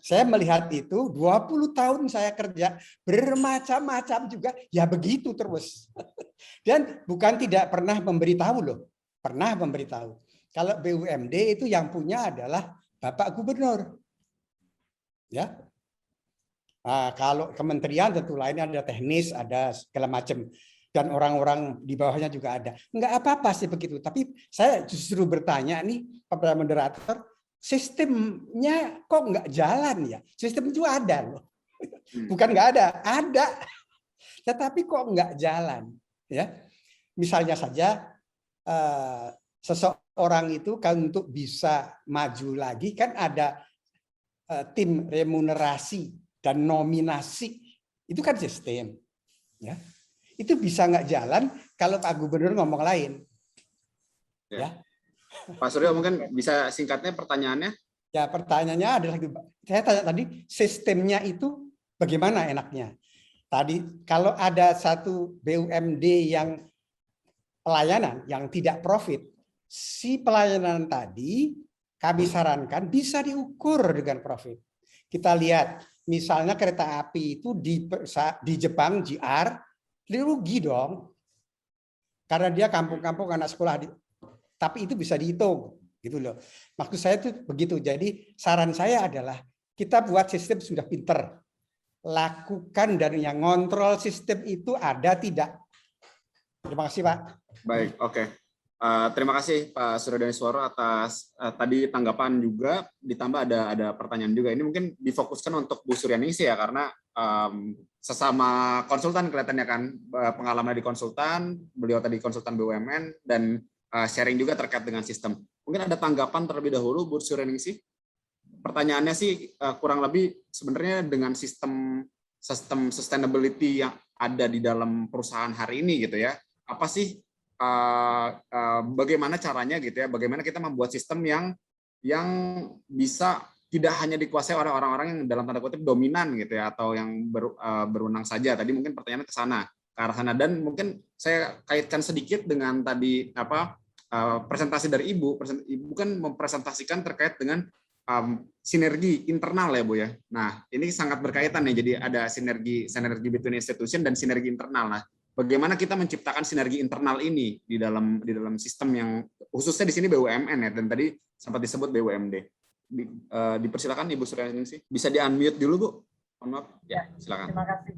saya melihat itu 20 tahun saya kerja bermacam-macam juga ya begitu terus. Dan bukan tidak pernah memberitahu loh. Pernah memberitahu. Kalau BUMD itu yang punya adalah Bapak Gubernur. Ya. Nah, kalau kementerian tentu lainnya ada teknis, ada segala macam. Dan orang-orang di bawahnya juga ada. Enggak apa-apa sih begitu. Tapi saya justru bertanya nih kepada moderator, sistemnya kok enggak jalan ya? Sistem itu ada loh. Bukan enggak ada. Tetapi kok enggak jalan? Ya, misalnya saja seseorang itu kan untuk bisa maju lagi kan ada tim remunerasi dan nominasi. Itu kan sistem. Ya. Itu bisa nggak jalan kalau Pak Gubernur ngomong lain. Ya. Pak Suryo mungkin bisa singkatnya pertanyaannya? Ya pertanyaannya adalah, saya tanya tadi sistemnya itu bagaimana enaknya? Tadi kalau ada satu BUMD yang pelayanan yang tidak profit, si pelayanan tadi kami sarankan bisa diukur dengan profit. Kita lihat misalnya kereta api itu di Jepang JR, dia rugi dong. Karena dia kampung-kampung anak sekolah, tapi itu bisa dihitung gitu loh. Maksud saya itu begitu. Jadi saran saya adalah kita buat sistem sudah pinter. Lakukan dan yang ngontrol sistem itu ada tidak. Terima kasih Pak. Baik, oke. Terima kasih Pak Suryo Danisworo atas tadi tanggapan juga, ditambah ada pertanyaan juga. Ini mungkin difokuskan untuk Bu Suryaningsih ya, karena sesama konsultan kelihatannya kan, pengalaman di konsultan, beliau tadi konsultan BUMN, dan sharing juga terkait dengan sistem. Mungkin ada tanggapan terlebih dahulu Bu Suryaningsih. Pertanyaannya sih kurang lebih sebenarnya dengan sistem sustainability yang ada di dalam perusahaan hari ini gitu ya, apa sih bagaimana caranya gitu ya, bagaimana kita membuat sistem yang bisa tidak hanya dikuasai oleh orang-orang yang dalam tanda kutip dominan gitu ya, atau yang berwenang saja. Tadi mungkin pertanyaannya ke arah sana, dan mungkin saya kaitkan sedikit dengan tadi presentasi dari Ibu kan mempresentasikan terkait dengan sinergi internal ya Bu ya. Nah ini sangat berkaitan nih, jadi ada sinergi between institution dan sinergi internal. Nah bagaimana kita menciptakan sinergi internal ini di dalam sistem yang khususnya di sini BUMN ya, dan tadi sempat disebut BUMD. Dipersilakan Ibu Suryaningsih. Bisa di-unmute dulu Bu. Mohon maaf. Ya, silakan. Terima kasih.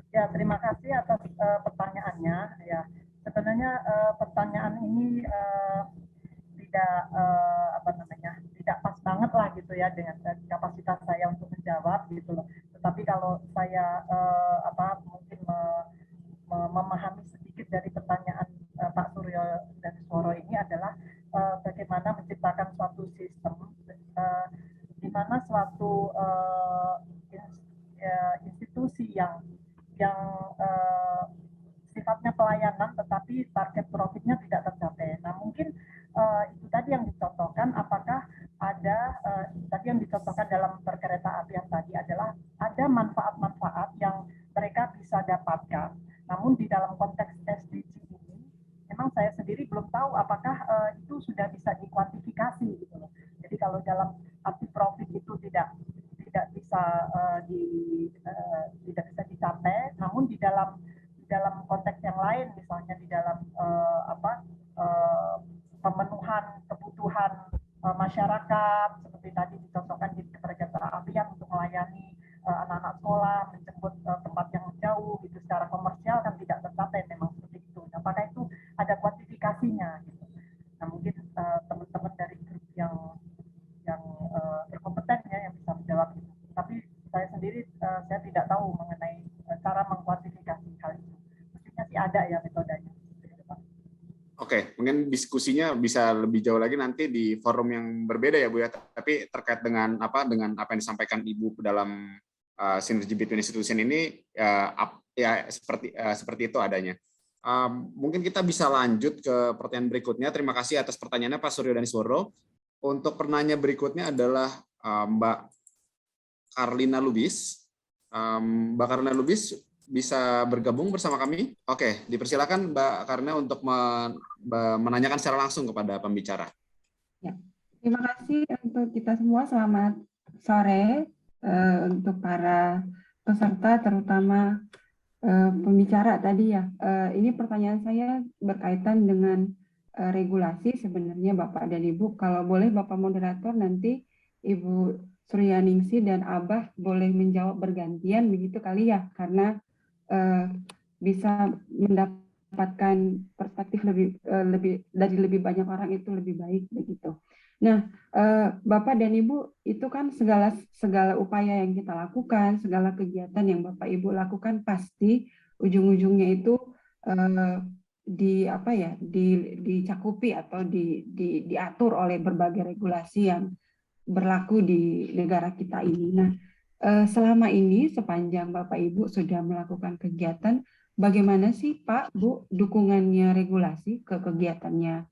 Ya, terima kasih atas pertanyaannya. Ya, sebenarnya pertanyaan ini tidak pas banget lah gitu ya dengan kapasitas saya untuk menjawab gitu loh. Tetapi kalau saya mungkin memahami sedikit dari pertanyaan Pak Suryo Danisworo ini adalah bagaimana menciptakan suatu sistem di mana suatu institusi yang sifatnya pelayanan tetapi target profitnya tidak tercapai. Nah mungkin itu tadi yang dicontohkan, apakah ada tadi yang dicontohkan dalam perkereta apian tadi adalah ada manfaat-manfaat yang mereka bisa dapatkan. Namun di dalam konteks SDG ini, memang saya sendiri belum tahu apakah itu sudah bisa dikuantifikasi gitu loh. Jadi kalau dalam arti profit itu tidak bisa dicapai, namun di dalam konteks yang lain, misalnya di dalam pemenuhan kebutuhan masyarakat, seperti tadi dicontohkan di kereta apian untuk melayani anak-anak sekolah, menjemput tempat yang jauh gitu, secara komersial kan tidak tercapai memang seperti itu. Apakah itu ada kuantifikasinya gitu? Nah mungkin teman-teman dari grup yang berkompeten ya yang bisa menjawab itu. Tapi saya sendiri saya tidak tahu mengenai cara mengkuantifikasi hal itu. Mestinya sih ada ya metodenya. Oke, mungkin diskusinya bisa lebih jauh lagi nanti di forum yang berbeda ya Bu ya. Tapi terkait dengan apa yang disampaikan Ibu dalam sinergi between institution ini ya seperti itu adanya. Mungkin kita bisa lanjut ke pertanyaan berikutnya. Terima kasih atas pertanyaannya Pak Suryo Danisworo. Untuk pertanyaan berikutnya adalah Mbak Karlina Lubis. Mbak Karlina Lubis bisa bergabung bersama kami. Oke, dipersilakan Mbak Karlina untuk menanyakan secara langsung kepada pembicara. Ya. Terima kasih untuk kita semua. Selamat sore untuk para peserta, terutama pembicara tadi ya. Ini pertanyaan saya berkaitan dengan regulasi sebenarnya Bapak dan Ibu. Kalau boleh Bapak moderator, nanti Ibu Suryaningsih dan Abah boleh menjawab bergantian begitu kali ya, karena bisa mendapatkan perspektif lebih dari lebih banyak orang itu lebih baik begitu. Nah, Bapak dan Ibu, itu kan segala upaya yang kita lakukan, segala kegiatan yang Bapak Ibu lakukan pasti ujung-ujungnya itu dicakupi atau diatur oleh berbagai regulasi yang berlaku di negara kita ini. Nah, selama ini sepanjang Bapak Ibu sudah melakukan kegiatan, bagaimana sih Pak, Bu, dukungannya regulasi ke kegiatannya,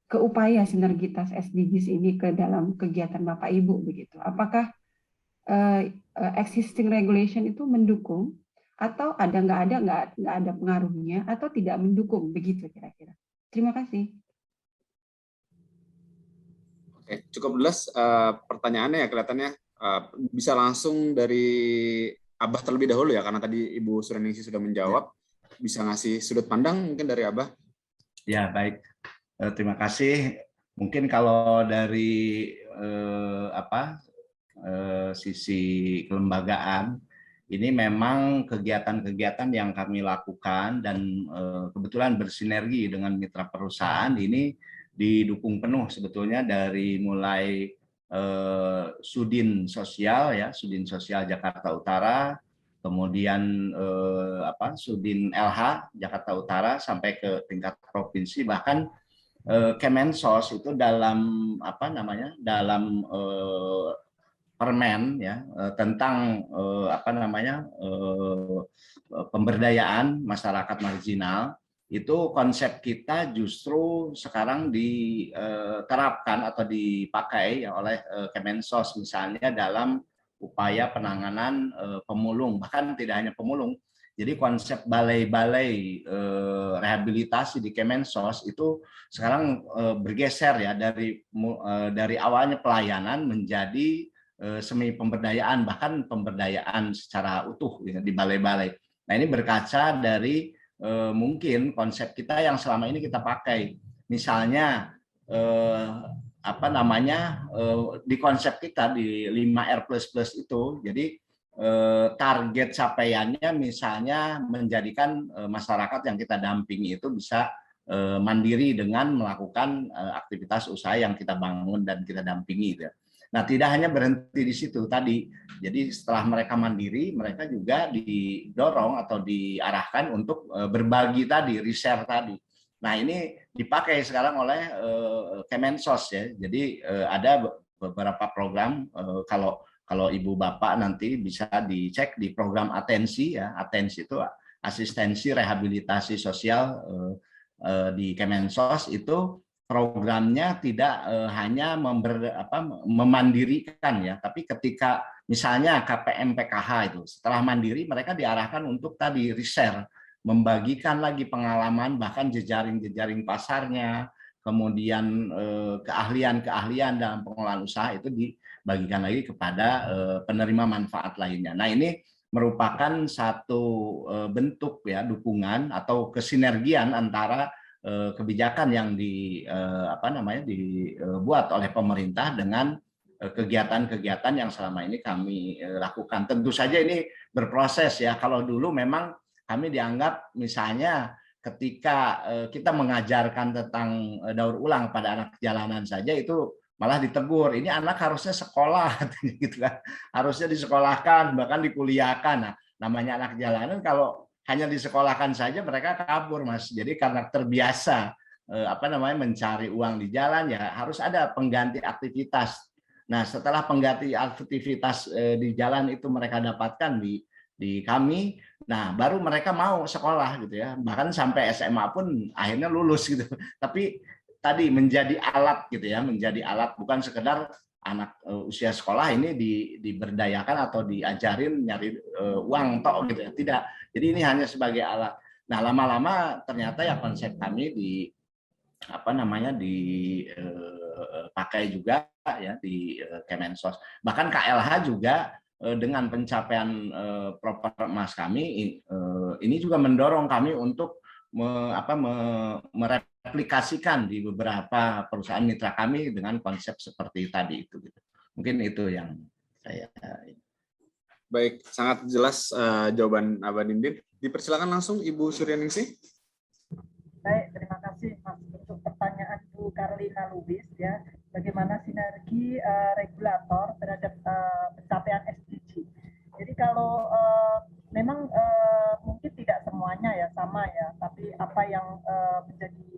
ke upaya sinergitas SDGs ini ke dalam kegiatan Bapak Ibu begitu? Apakah existing regulation itu mendukung atau nggak ada pengaruhnya atau tidak mendukung begitu kira-kira? Terima kasih. Oke, cukup jelas pertanyaannya ya kelihatannya. Bisa langsung dari Abah terlebih dahulu ya, karena tadi Ibu Suryaningsih sudah menjawab. Bisa ngasih sudut pandang mungkin dari Abah? Ya, baik. Terima kasih. Mungkin kalau dari sisi kelembagaan, ini memang kegiatan-kegiatan yang kami lakukan dan kebetulan bersinergi dengan mitra perusahaan ini didukung penuh sebetulnya dari mulai Sudin Sosial ya, Sudin Sosial Jakarta Utara, kemudian Sudin LH Jakarta Utara sampai ke tingkat provinsi, bahkan Kemensos itu dalam dalam permen ya tentang pemberdayaan masyarakat marginal, itu konsep kita justru sekarang diterapkan atau dipakai ya oleh Kemensos misalnya dalam upaya penanganan pemulung, bahkan tidak hanya pemulung. Jadi konsep balai-balai rehabilitasi di Kemensos itu sekarang bergeser ya dari awalnya pelayanan menjadi semi pemberdayaan, bahkan pemberdayaan secara utuh ya, di balai-balai. Nah, ini berkaca dari mungkin konsep kita yang selama ini kita pakai. Misalnya di konsep kita di 5R++ itu, jadi target capaiannya misalnya menjadikan masyarakat yang kita dampingi itu bisa mandiri dengan melakukan aktivitas usaha yang kita bangun dan kita dampingi. Nah, tidak hanya berhenti di situ tadi. Jadi setelah mereka mandiri, mereka juga didorong atau diarahkan untuk berbagi tadi, reshare tadi. Nah, ini dipakai sekarang oleh Kemensos ya. Jadi ada beberapa program, kalau Ibu Bapak nanti bisa dicek di program Atensi ya. Atensi itu asistensi rehabilitasi sosial di Kemensos, itu programnya tidak hanya memandirikan ya, tapi ketika misalnya KPM PKH itu setelah mandiri mereka diarahkan untuk tadi reshare, membagikan lagi pengalaman, bahkan jejaring pasarnya, kemudian keahlian dalam pengelolaan usaha itu dibagikan lagi kepada penerima manfaat lainnya. Nah, ini merupakan satu bentuk ya dukungan atau kesinergian antara kebijakan yang dibuat oleh pemerintah dengan kegiatan-kegiatan yang selama ini kami lakukan. Tentu saja ini berproses ya. Kalau dulu memang kami dianggap misalnya ketika kita mengajarkan tentang daur ulang pada anak jalanan saja itu malah ditegur. Ini anak harusnya sekolah gitu kan. Harusnya disekolahkan, bahkan dikuliahkan. Nah, namanya anak jalanan kalau hanya disekolahkan saja mereka kabur, Mas. Jadi karena terbiasa mencari uang di jalan, ya harus ada pengganti aktivitas. Nah, setelah pengganti aktivitas di jalan itu mereka dapatkan di kami, nah baru mereka mau sekolah gitu ya. Bahkan sampai SMA pun akhirnya lulus gitu. Tapi tadi menjadi alat gitu ya, menjadi alat, bukan sekedar anak usia sekolah ini diberdayakan atau diajarin nyari uang tok gitu ya, tidak. Jadi ini hanya sebagai alat. Nah, lama-lama ternyata ya konsep kami pakai juga ya di Kemensos. Bahkan KLH juga dengan pencapaian proper emas kami ini juga mendorong kami untuk mereplikasikan di beberapa perusahaan mitra kami dengan konsep seperti tadi itu gitu. Mungkin itu yang saya. Baik, sangat jelas jawaban Abah Dindin. Dipersilakan langsung Ibu Suryaningsih. Baik, terima kasih Mas untuk pertanyaan Bu Karlina Lubis ya. Bagaimana sinergi regulator terhadap pencapaian SDG. Jadi kalau memang mungkin tidak semuanya ya sama ya, tapi apa yang menjadi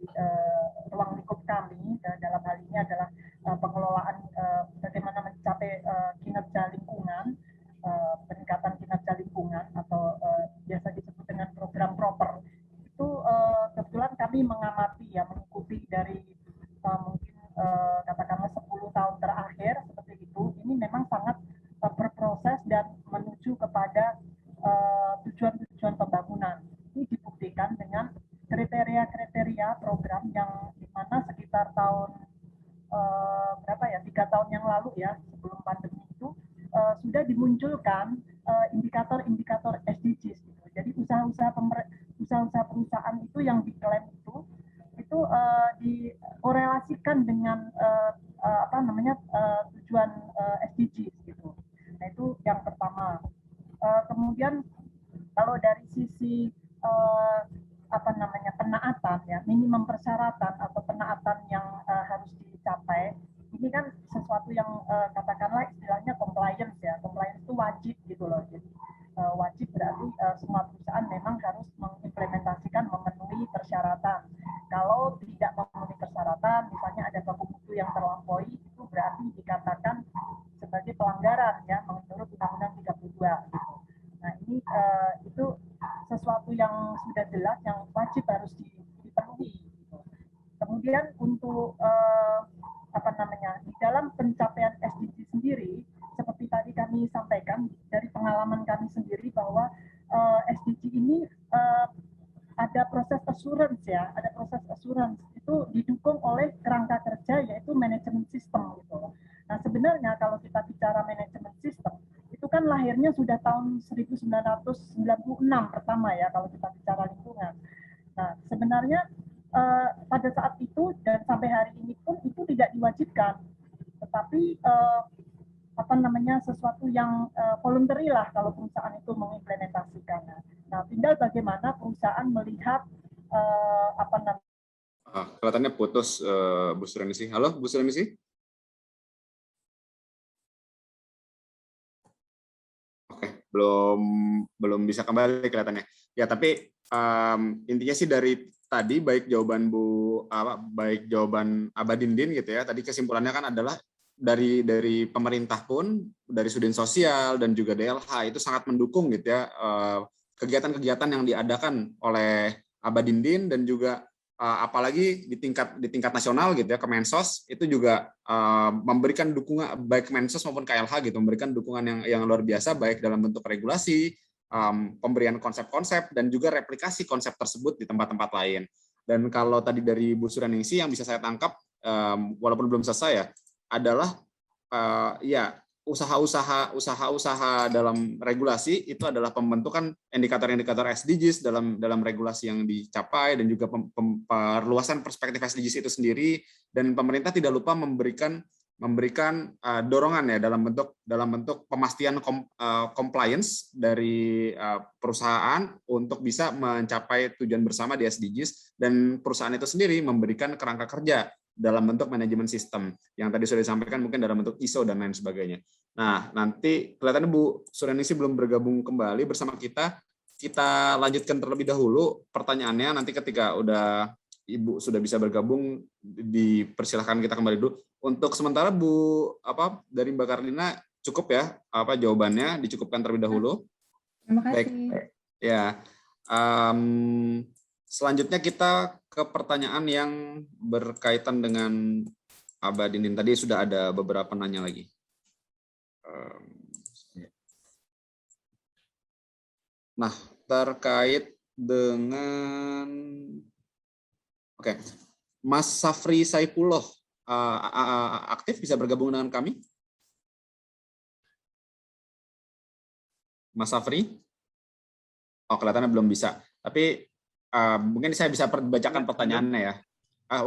ruang lingkup kami dalam hal ini adalah pengelolaan bagaimana mencapai kinerja lingkungan, peningkatan kinerja lingkungan atau biasa disebut dengan program proper. Itu kebetulan kami mengamati ya, mengikuti dari mungkin katakanlah 10 tahun terakhir seperti itu. Ini memang sangat berproses dan menuju kepada tujuan-tujuan pembangunan. Ini dibuktikan dengan kriteria-kriteria program yang dimana sekitar tahun berapa ya, 3 tahun yang lalu ya, sebelum pandemi itu sudah dimunculkan indikator-indikator SDGs gitu. Jadi usaha-usaha perusahaan itu yang diklaim itu dikorelasikan dengan tujuan SDGs gitu. Nah, itu yang pertama. Kemudian kalau dari sisi penaatan ya, minimum persyaratan atau penaatan yang harus dicapai, ini kan sesuatu yang katakanlah istilahnya compliance ya. Compliance itu wajib gitu loh. Jadi wajib berarti semua perusahaan memang harus mengimplementasikan, memenuhi persyaratan. Kalau tidak memenuhi persyaratan, misalnya ada baku mutu yang terlampaui, itu berarti dikatakan sebagai pelanggaran ya, menurut Undang-Undang 32 gitu. Nah, ini itu sesuatu yang sudah jelas yang wajib harus dipenuhi gitu. Kemudian untuk di dalam pencapaian SDG sendiri, seperti tadi kami sampaikan dari pengalaman kami sendiri bahwa SDG ini ada proses assurance ya, ada proses assurance itu didukung oleh kerangka kerja yaitu manajemen sistem gitu. Nah, sebenarnya kalau kita bicara manajemen sistem itu kan lahirnya sudah tahun 1996 pertama ya kalau kita bicara lingkungan. Nah, sebenarnya pada saat itu dan sampai hari ini pun itu tidak diwajibkan, tetapi sesuatu yang voluntary lah kalau perusahaan itu mengimplementasikannya. Nah, tinggal bagaimana perusahaan melihat kelihatannya putus Bu Suryaningsih. Halo Bu Suryaningsih. Oke, belum bisa kembali kelihatannya. Ya, tapi intinya sih dari tadi baik jawaban Abah Dindin gitu ya. Tadi kesimpulannya kan adalah dari pemerintah pun, dari Sudin Sosial dan juga DLH itu sangat mendukung gitu ya kegiatan-kegiatan yang diadakan oleh Abah Dindin dan juga apalagi di tingkat nasional gitu ya, Kemensos itu juga memberikan dukungan baik Kemensos maupun KLH gitu, memberikan dukungan yang luar biasa baik dalam bentuk regulasi, pemberian konsep-konsep dan juga replikasi konsep tersebut di tempat-tempat lain. Dan kalau tadi dari Bu Suryaningsih yang bisa saya tangkap walaupun belum selesai ya, adalah usaha-usaha dalam regulasi itu adalah pembentukan indikator-indikator SDGs dalam regulasi yang dicapai dan juga perluasan perspektif SDGs itu sendiri, dan pemerintah tidak lupa memberikan dorongan ya dalam bentuk pemastian compliance dari perusahaan untuk bisa mencapai tujuan bersama di SDGs, dan perusahaan itu sendiri memberikan kerangka kerja dalam bentuk manajemen sistem yang tadi sudah disampaikan, mungkin dalam bentuk ISO dan lain sebagainya. Nah, nanti kelihatannya Bu Suryaningsih belum bergabung kembali bersama kita. Kita lanjutkan terlebih dahulu pertanyaannya, nanti ketika udah Ibu sudah bisa bergabung dipersilahkan kita kembali dulu. Untuk sementara dari Mbak Karlina cukup ya jawabannya, dicukupkan terlebih dahulu. Terima kasih. Baik. Ya. Selanjutnya kita ke pertanyaan yang berkaitan dengan Abah Dindin. Tadi sudah ada beberapa nanya lagi. Nah, terkait dengan Mas Safri Saipullah aktif bisa bergabung dengan kami? Mas Safri? Oh, kelihatannya belum bisa. Tapi mungkin saya bisa bacakan pertanyaannya ya.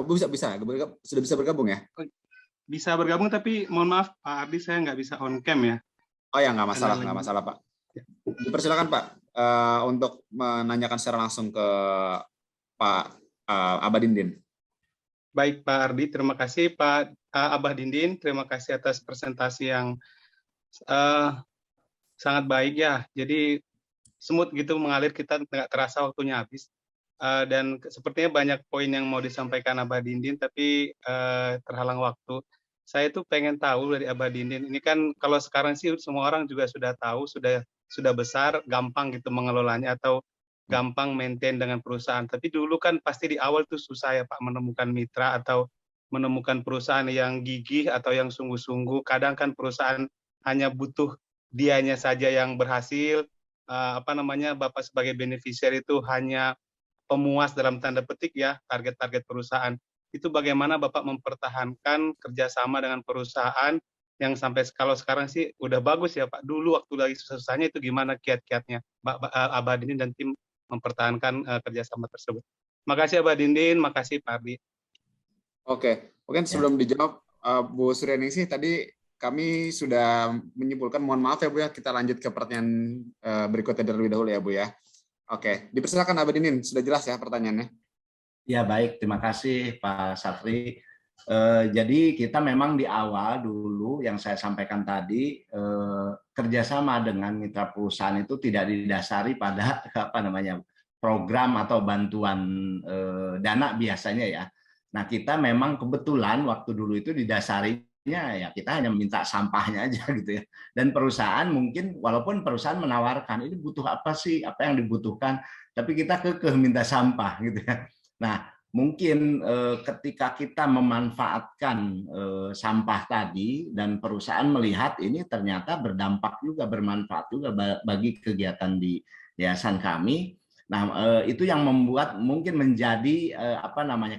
Bisa, sudah bisa bergabung ya? Bisa bergabung, tapi mohon maaf Pak Ardi, saya nggak bisa on cam ya. Oh ya, nggak masalah Pak. Dipersilakan Pak untuk menanyakan secara langsung ke Pak Abadindin. Baik Pak Ardi, terima kasih Pak Abadindin, terima kasih atas presentasi yang sangat baik ya. Jadi smooth gitu mengalir, kita nggak terasa waktunya habis. Dan sepertinya banyak poin yang mau disampaikan Abadindin, tapi terhalang waktu. Saya tuh pengen tahu dari Abadindin, ini kan kalau sekarang sih semua orang juga sudah tahu, sudah besar, gampang gitu mengelolanya atau gampang maintain dengan perusahaan. Tapi dulu kan pasti di awal tuh susah ya Pak menemukan mitra atau menemukan perusahaan yang gigih atau yang sungguh-sungguh. Kadang kan perusahaan hanya butuh dianya saja yang berhasil, Bapak sebagai beneficiary itu hanya pemuas dalam tanda petik ya target-target perusahaan. Itu bagaimana Bapak mempertahankan kerjasama dengan perusahaan yang sampai kalau sekarang sih udah bagus ya Pak. Dulu waktu lagi susah-susahnya itu gimana kiat-kiatnya Abadindin dan tim mempertahankan kerjasama tersebut. Makasih Abadindin, makasih Pak Ardi. Oke, mungkin sebelum dijawab Bu Suryaningsih, tadi kami sudah menyimpulkan, mohon maaf ya Bu ya, kita lanjut ke pertanyaan berikutnya terlebih dahulu ya Bu ya. Oke, dipersilakan Abadindin, sudah jelas ya pertanyaannya? Ya baik, terima kasih Pak Safri. Jadi kita memang di awal dulu yang saya sampaikan tadi, kerjasama dengan mitra perusahaan itu tidak didasari pada program atau bantuan dana biasanya ya. Nah kita memang kebetulan waktu dulu itu didasarinya ya kita hanya minta sampahnya aja gitu ya. Dan perusahaan mungkin walaupun perusahaan menawarkan ini butuh apa sih, apa yang dibutuhkan, tapi kita kekeh minta sampah gitu ya. Nah, mungkin ketika kita memanfaatkan sampah tadi dan perusahaan melihat ini ternyata berdampak juga, bermanfaat juga bagi kegiatan di yayasan kami. Nah, itu yang membuat mungkin menjadi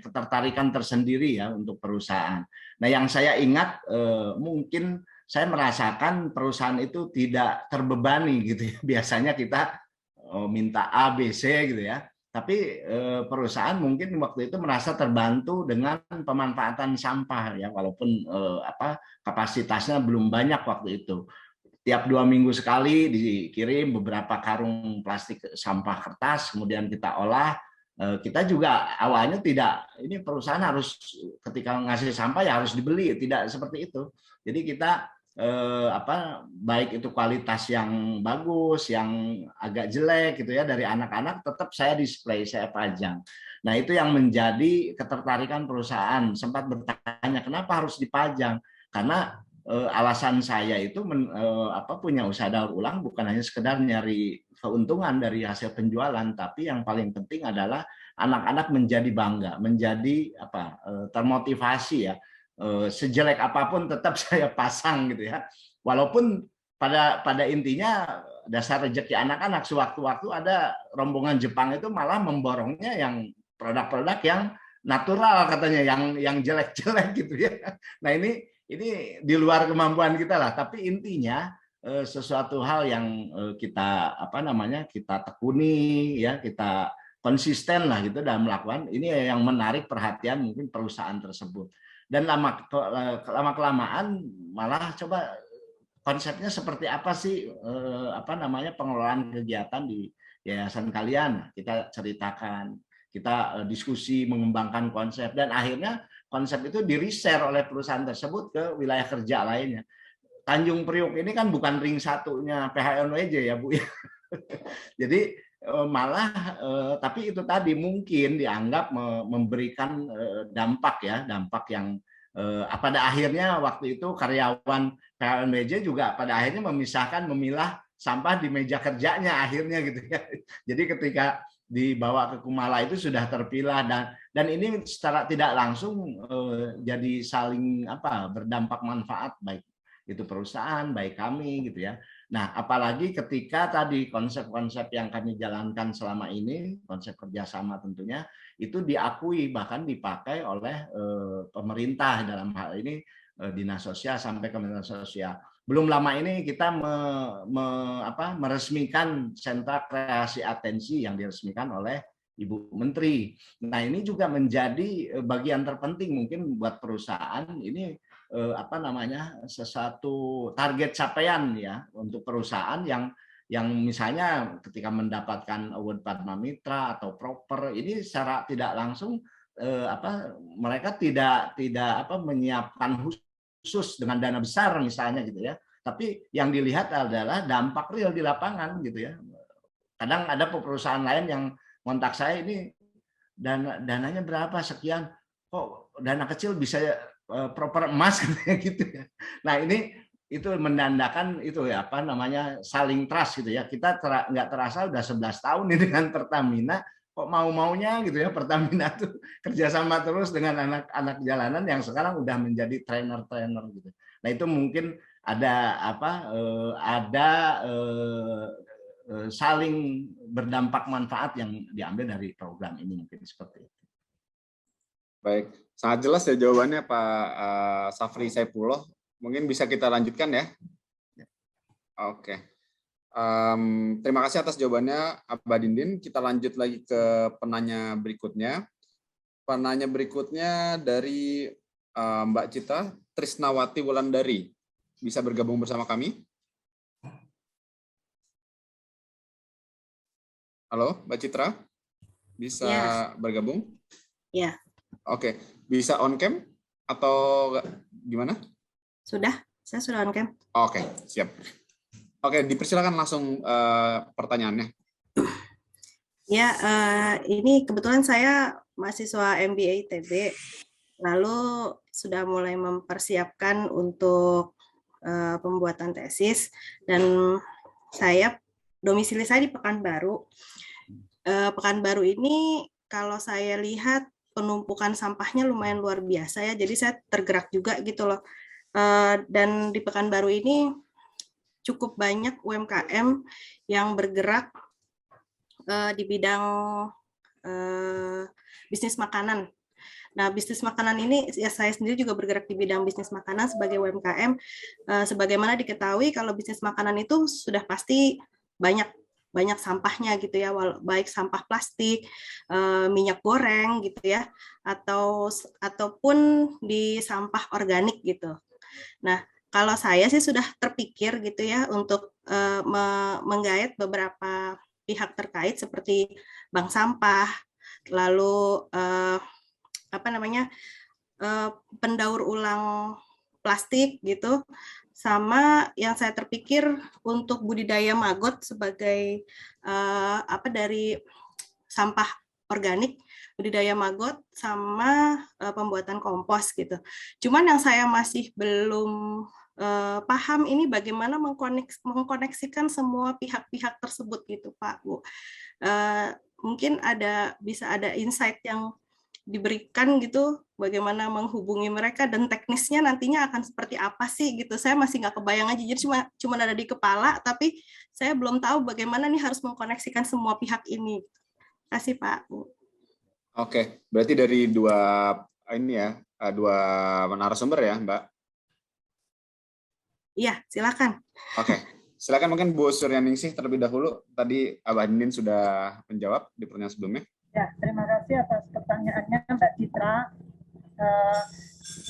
ketertarikan tersendiri ya untuk perusahaan. Nah, yang saya ingat mungkin saya merasakan perusahaan itu tidak terbebani gitu ya. Biasanya kita minta A, B, C gitu ya. Tapi perusahaan mungkin waktu itu merasa terbantu dengan pemanfaatan sampah ya, walaupun kapasitasnya belum banyak waktu itu. Tiap 2 minggu sekali dikirim beberapa karung plastik sampah kertas, kemudian kita olah. Kita juga awalnya tidak, ini perusahaan harus ketika ngasih sampah ya harus dibeli, tidak seperti itu. Jadi kita baik itu kualitas yang bagus, yang agak jelek gitu ya dari anak-anak, tetap saya display, saya pajang. Nah itu yang menjadi ketertarikan perusahaan. Sempat bertanya kenapa harus dipajang? Karena alasan saya itu punya usaha daur ulang bukan hanya sekedar nyari keuntungan dari hasil penjualan, tapi yang paling penting adalah anak-anak menjadi bangga, menjadi termotivasi ya. Sejelek apapun tetap saya pasang gitu ya. Walaupun pada intinya dasar rezeki anak-anak, sewaktu-waktu ada rombongan Jepang itu malah memborongnya yang produk-produk yang natural katanya, yang jelek-jelek gitu ya. Nah ini di luar kemampuan kita lah, tapi intinya sesuatu hal yang kita kita tekuni ya, kita konsisten lah gitu dalam melakukan ini yang menarik perhatian mungkin perusahaan tersebut. Dan lama-kelamaan malah coba konsepnya seperti apa sih pengelolaan kegiatan di yayasan kalian, kita ceritakan, kita diskusi mengembangkan konsep, dan akhirnya konsep itu di-reshare oleh perusahaan tersebut ke wilayah kerja lainnya. Tanjung Priok ini kan bukan ring satunya PHNWJ ya Bu. Jadi malah tapi itu tadi mungkin dianggap memberikan dampak yang pada akhirnya waktu itu karyawan PHNWJ juga pada akhirnya memilah sampah di meja kerjanya akhirnya gitu ya. Jadi ketika dibawa ke Kumala itu sudah terpilah, dan ini secara tidak langsung jadi saling berdampak manfaat, baik itu perusahaan, baik kami gitu ya. Nah, apalagi ketika tadi konsep-konsep yang kami jalankan selama ini, konsep kerjasama tentunya, itu diakui bahkan dipakai oleh pemerintah dalam hal ini Dinas Sosial sampai Kementerian Sosial. Belum lama ini kita meresmikan sentra kreasi atensi yang diresmikan oleh Ibu Menteri. Nah, ini juga menjadi bagian terpenting mungkin buat perusahaan ini sesuatu target capaian ya untuk perusahaan yang misalnya ketika mendapatkan award Padma Mitra atau Proper ini secara tidak langsung mereka tidak menyiapkan khusus dengan dana besar misalnya gitu ya, tapi yang dilihat adalah dampak real di lapangan gitu ya. Kadang ada perusahaan lain yang kontak saya, ini dananya berapa sekian, kok dana kecil bisa Proper emas gitu ya. Nah, ini itu menandakan itu ya saling trust gitu ya. Kita nggak terasa udah 11 tahun nih dengan Pertamina, kok mau-maunya gitu ya Pertamina tuh kerjasama terus dengan anak-anak jalanan yang sekarang udah menjadi trainer-trainer gitu. Nah, itu mungkin ada saling berdampak manfaat yang diambil dari program ini mungkin seperti itu. Baik, sangat jelas ya jawabannya Pak Safri Saipullah. Mungkin bisa kita lanjutkan ya. Oke. Terima kasih atas jawabannya Abah Dindin. Kita lanjut lagi ke penanya berikutnya. Penanya berikutnya dari Mbak Citra Trisnawati Wulandari. Bisa bergabung bersama kami? Halo, Mbak Citra? Bisa bergabung? Ya. Oke, bisa on cam atau gimana? Sudah, saya sudah on cam. Oke, siap. Oke, dipersilakan langsung pertanyaannya. Ya, ini kebetulan saya mahasiswa MBA ITB, lalu sudah mulai mempersiapkan untuk pembuatan tesis, dan saya domisili saya di Pekanbaru. Pekanbaru ini kalau saya lihat penumpukan sampahnya lumayan luar biasa ya, jadi saya tergerak juga gitu loh. Dan di Pekanbaru ini cukup banyak UMKM yang bergerak di bidang bisnis makanan. Nah, bisnis makanan ini ya saya sendiri juga bergerak di bidang bisnis makanan sebagai UMKM. Sebagaimana diketahui kalau bisnis makanan itu sudah pasti banyak sampahnya gitu ya, baik sampah plastik, minyak goreng gitu ya, ataupun di sampah organik gitu. Nah, kalau saya sih sudah terpikir gitu ya untuk menggait beberapa pihak terkait seperti bank sampah, lalu pendaur ulang plastik gitu. Sama yang saya terpikir untuk budidaya maggot sebagai dari sampah organik, budidaya maggot sama pembuatan kompos gitu. Cuman yang saya masih belum paham ini bagaimana mengkoneksikan semua pihak-pihak tersebut gitu Pak Bu. Mungkin bisa ada insight yang diberikan gitu, bagaimana menghubungi mereka dan teknisnya nantinya akan seperti apa sih gitu. Saya masih nggak kebayang aja, jadi cuma ada di kepala, tapi saya belum tahu bagaimana nih harus mengkoneksikan semua pihak ini. Terima kasih Pak. Oke, berarti dari dua narasumber ya Mbak? Iya, silakan. Oke, silakan mungkin Bu Suryaningsih terlebih dahulu. Tadi Abah Dindin sudah menjawab di pertanyaan sebelumnya. Ya, terima kasih atas pertanyaannya Mbak Citra.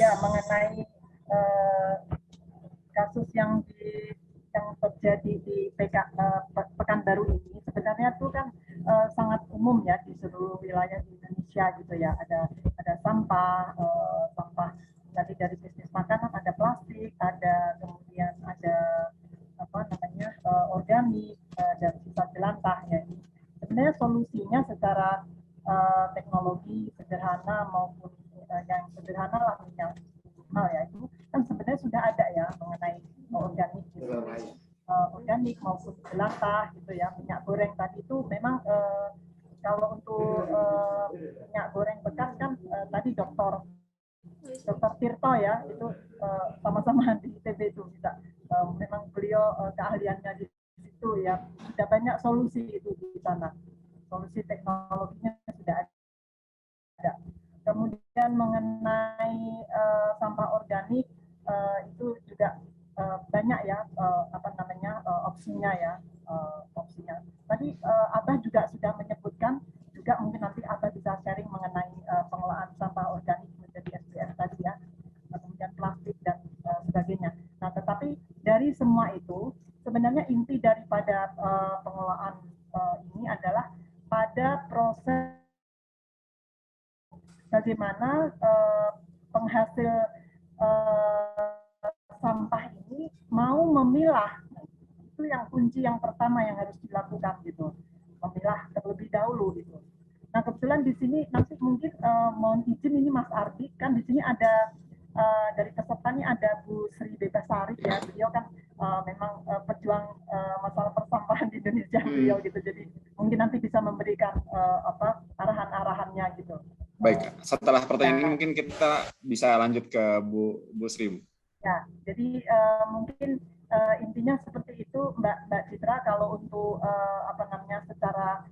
Ya, mengenai kasus yang terjadi di Pekanbaru ini, sebenarnya itu kan sangat umum ya di seluruh wilayah di Indonesia gitu ya. Ada sampah tadi dari bisnis makanan, ada plastik, ada kemudian ada organik dan sisa jelantah ya. Sebenarnya solusinya secara teknologi sederhana maupun yang sederhana lah yang minimal ya, itu kan sebenarnya sudah ada ya mengenai organik gitu. Organik maupun jelantah gitu ya. Minyak goreng tadi itu memang kalau untuk minyak goreng bekas kan tadi Dr. Dr. Tirto ya, itu sama-sama di ITB itu bisa. Memang beliau keahliannya di situ ya, sudah banyak solusi itu di sana. Solusi teknologinya sudah ada. Kemudian mengenai sampah organik itu juga banyak ya opsinya ya, opsinya. Tadi Abah juga sudah menyebutkan juga, mungkin nanti Abah bisa sharing mengenai pengelolaan sampah organik menjadi SDM tadi ya, kemudian plastik dan sebagainya. Nah, tetapi dari semua itu sebenarnya inti daripada pengelolaan ini adalah pada proses bagaimana penghasil sampah ini mau memilah. Itu yang kunci yang pertama yang harus dilakukan gitu, memilah terlebih dahulu gitu. Nah, kebetulan di sini nanti mungkin mohon izin ini Mas Ardi, kan di sini ada dari pesertanya ada Bu Sri Bebasari ya, beliau kan memang pejuang masalah persampahan di Indonesia beliau gitu, jadi mungkin nanti bisa memberikan arahan-arahannya gitu. Baik, setelah pertanyaan ini mungkin kita bisa lanjut ke Bu Sri. Ya, jadi mungkin intinya seperti itu Mbak Citra. Kalau untuk secara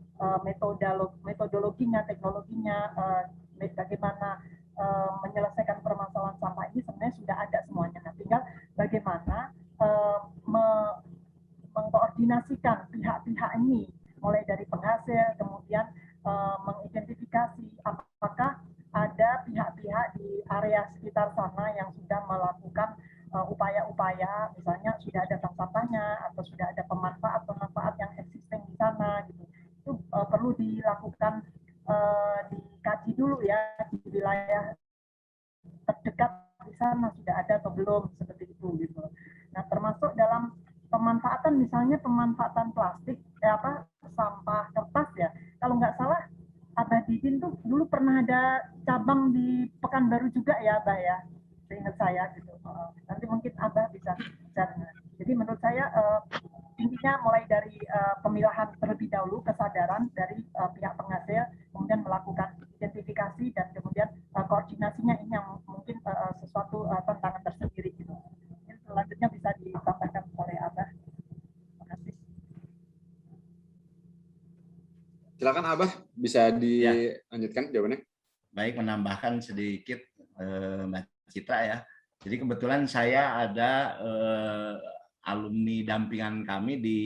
metodologinya, teknologinya, bagaimana menyelesaikan permasalahan sampah ini sebenarnya sudah ada semuanya. Nah, tinggal bagaimana mengkoordinasikan pihak-pihak ini, mulai dari penghasil, kemudian mengidentifikasi apakah ada pihak-pihak di area sekitar sana yang sudah melakukan upaya-upaya, misalnya sudah ada bank sampahnya atau sudah ada pemanfaat yang existing di sana gitu. Itu perlu dilakukan, dikaji dulu ya di wilayah terdekat di sana sudah ada atau belum, seperti itu gitu. Nah, termasuk dalam pemanfaatan, misalnya pemanfaatan plastik sampah kertas ya. Kalau nggak salah Abah Didin tuh dulu pernah ada cabang di Pekanbaru juga ya, Abah ya, seingat saya gitu. Nanti mungkin Abah bisa cari. Jadi menurut saya intinya mulai dari pemilahan terlebih dahulu, kesadaran dari pihak penghasil, kemudian melakukan identifikasi dan kemudian koordinasinya, ini yang mungkin sesuatu tantangan tersendiri gitu. Selanjutnya bisa disampaikan oleh Abah. Terima kasih. Silakan Abah, bisa dilanjutkan jawabannya. Baik, menambahkan sedikit Mbak Citra ya. Jadi kebetulan saya ada alumni dampingan kami di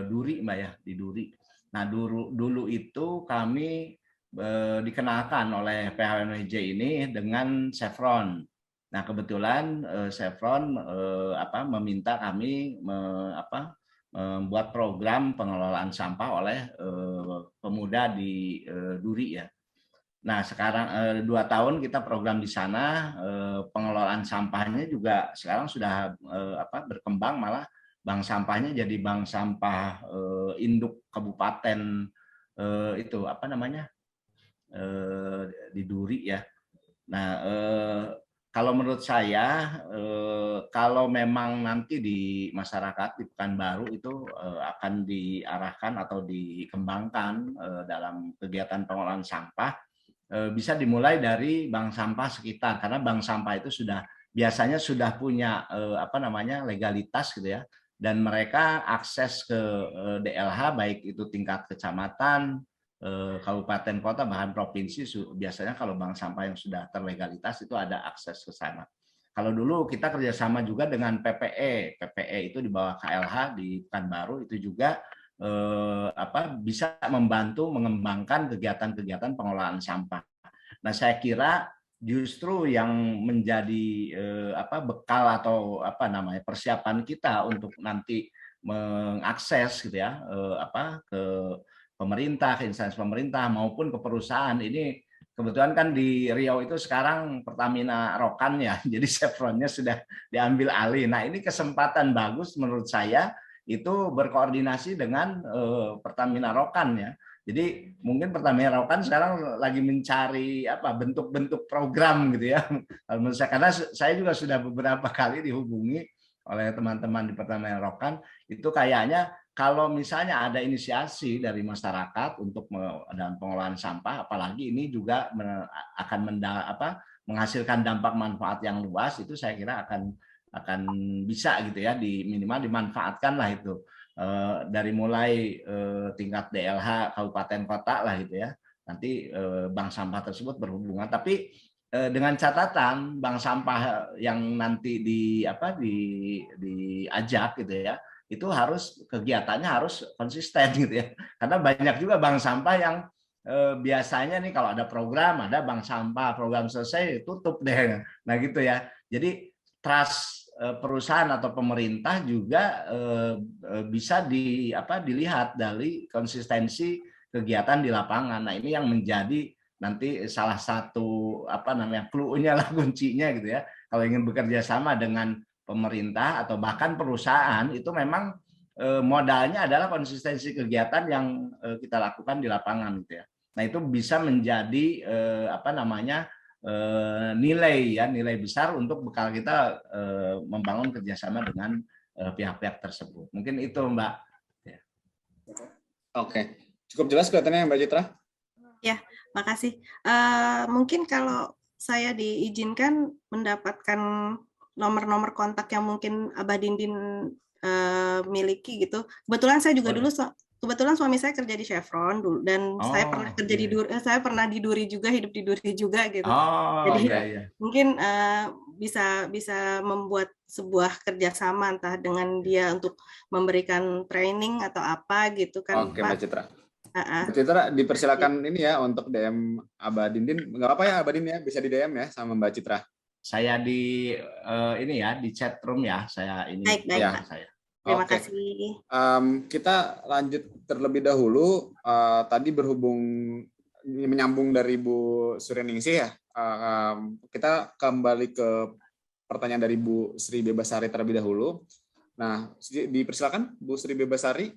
Duri, Mbak ya, di Duri. Nah, dulu itu kami dikenalkan oleh PHMJ ini dengan Chevron. Nah, kebetulan Chevron meminta kami membuat program pengelolaan sampah oleh pemuda di Duri ya. Nah, sekarang 2 tahun kita program di sana, pengelolaan sampahnya juga sekarang sudah berkembang, malah bank sampahnya jadi bank sampah induk kabupaten itu di Duri ya. Nah, kalau menurut saya, kalau memang nanti di masyarakat di Pekanbaru itu akan diarahkan atau dikembangkan dalam kegiatan pengelolaan sampah, bisa dimulai dari bank sampah sekitar, karena bank sampah itu biasanya sudah punya legalitas gitu ya, dan mereka akses ke DLH baik itu tingkat kecamatan, kabupaten, kota, bahkan provinsi. Biasanya kalau bank sampah yang sudah terlegalitas itu ada akses ke sana. Kalau dulu kita kerjasama juga dengan PPE itu di bawah KLH di Pekanbaru, itu juga bisa membantu mengembangkan kegiatan-kegiatan pengelolaan sampah. Nah, saya kira justru yang menjadi bekal atau persiapan kita untuk nanti mengakses gitu ya ke pemerintah, ke instansi pemerintah maupun ke perusahaan ini. Kebetulan kan di Riau itu sekarang Pertamina Rokan ya, jadi Chevronnya sudah diambil alih. Nah, ini kesempatan bagus menurut saya itu berkoordinasi dengan Pertamina Rokan ya. Jadi mungkin Pertamina Rokan sekarang lagi mencari bentuk-bentuk program gitu ya. Menurut saya, karena saya juga sudah beberapa kali dihubungi oleh teman-teman di Pertamina Rokan, itu kayaknya kalau misalnya ada inisiasi dari masyarakat untuk dalam pengelolaan sampah, apalagi ini juga akan menghasilkan dampak manfaat yang luas, itu saya kira akan bisa gitu ya, minimal dimanfaatkan lah itu dari mulai tingkat DLH kabupaten kota lah gitu ya. Nanti bank sampah tersebut berhubungan, tapi dengan catatan bank sampah yang nanti diajak gitu ya, itu harus kegiatannya harus konsisten gitu ya, karena banyak juga bank sampah yang biasanya nih kalau ada program, ada bank sampah, program selesai tutup deh, nah gitu ya. Jadi trust perusahaan atau pemerintah juga bisa dilihat dari konsistensi kegiatan di lapangan. Nah ini yang menjadi nanti salah satu clue-nya lah, kuncinya gitu ya. Kalau ingin bekerja sama dengan pemerintah atau bahkan perusahaan, itu memang modalnya adalah konsistensi kegiatan yang kita lakukan di lapangan gitu ya. Nah itu bisa menjadi nilai besar untuk bekal kita membangun kerjasama dengan pihak-pihak tersebut. Mungkin itu Mbak. Oke, cukup jelas kelihatannya Mbak Citra. Ya, makasih. Mungkin kalau saya diizinkan mendapatkan nomor-nomor kontak yang mungkin Abah Dindin miliki gitu. Kebetulan saya juga dulu suami saya kerja di Chevron dulu, dan saya pernah kerja di Duri, saya pernah di Duri juga, hidup di Duri juga gitu. Jadi mungkin bisa membuat sebuah kerjasama entah dengan dia untuk memberikan training atau apa gitu kan. Oke, Mbak Citra. Mbak Citra dipersilakan ini ya untuk DM Abah Dindin. Nggak apa ya Abah Dindin ya, bisa di DM ya sama Mbak Citra. Saya di di chat room ya, saya ini. Baik, ya, Pak. saya. Terima kasih. Kita lanjut terlebih dahulu. Tadi menyambung dari Bu Suryaningsih ya. Kita kembali ke pertanyaan dari Bu Sri Bebasari terlebih dahulu. Nah, dipersilakan Bu Sri Bebasari.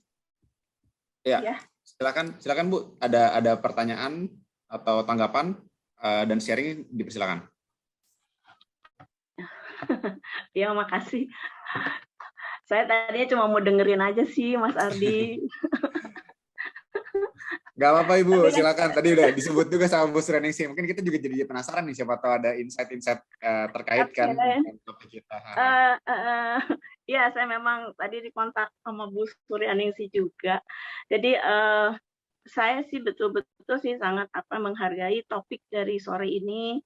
Ya. Silakan Bu. Ada pertanyaan atau tanggapan dan sharing, dipersilakan. Ya, makasih. Saya tadinya cuma mau dengerin aja sih, Mas Ardi. Gak apa-apa Ibu, silakan. Tadi udah disebut juga sama Bu Suryaningsih. Mungkin kita juga jadi penasaran nih, siapa tahu ada insight-insight terkait kan dengan topik kita. Ya, saya memang tadi dikontak sama Bu Suryaningsih juga. Jadi saya sih betul-betul sih sangat menghargai topik dari sore ini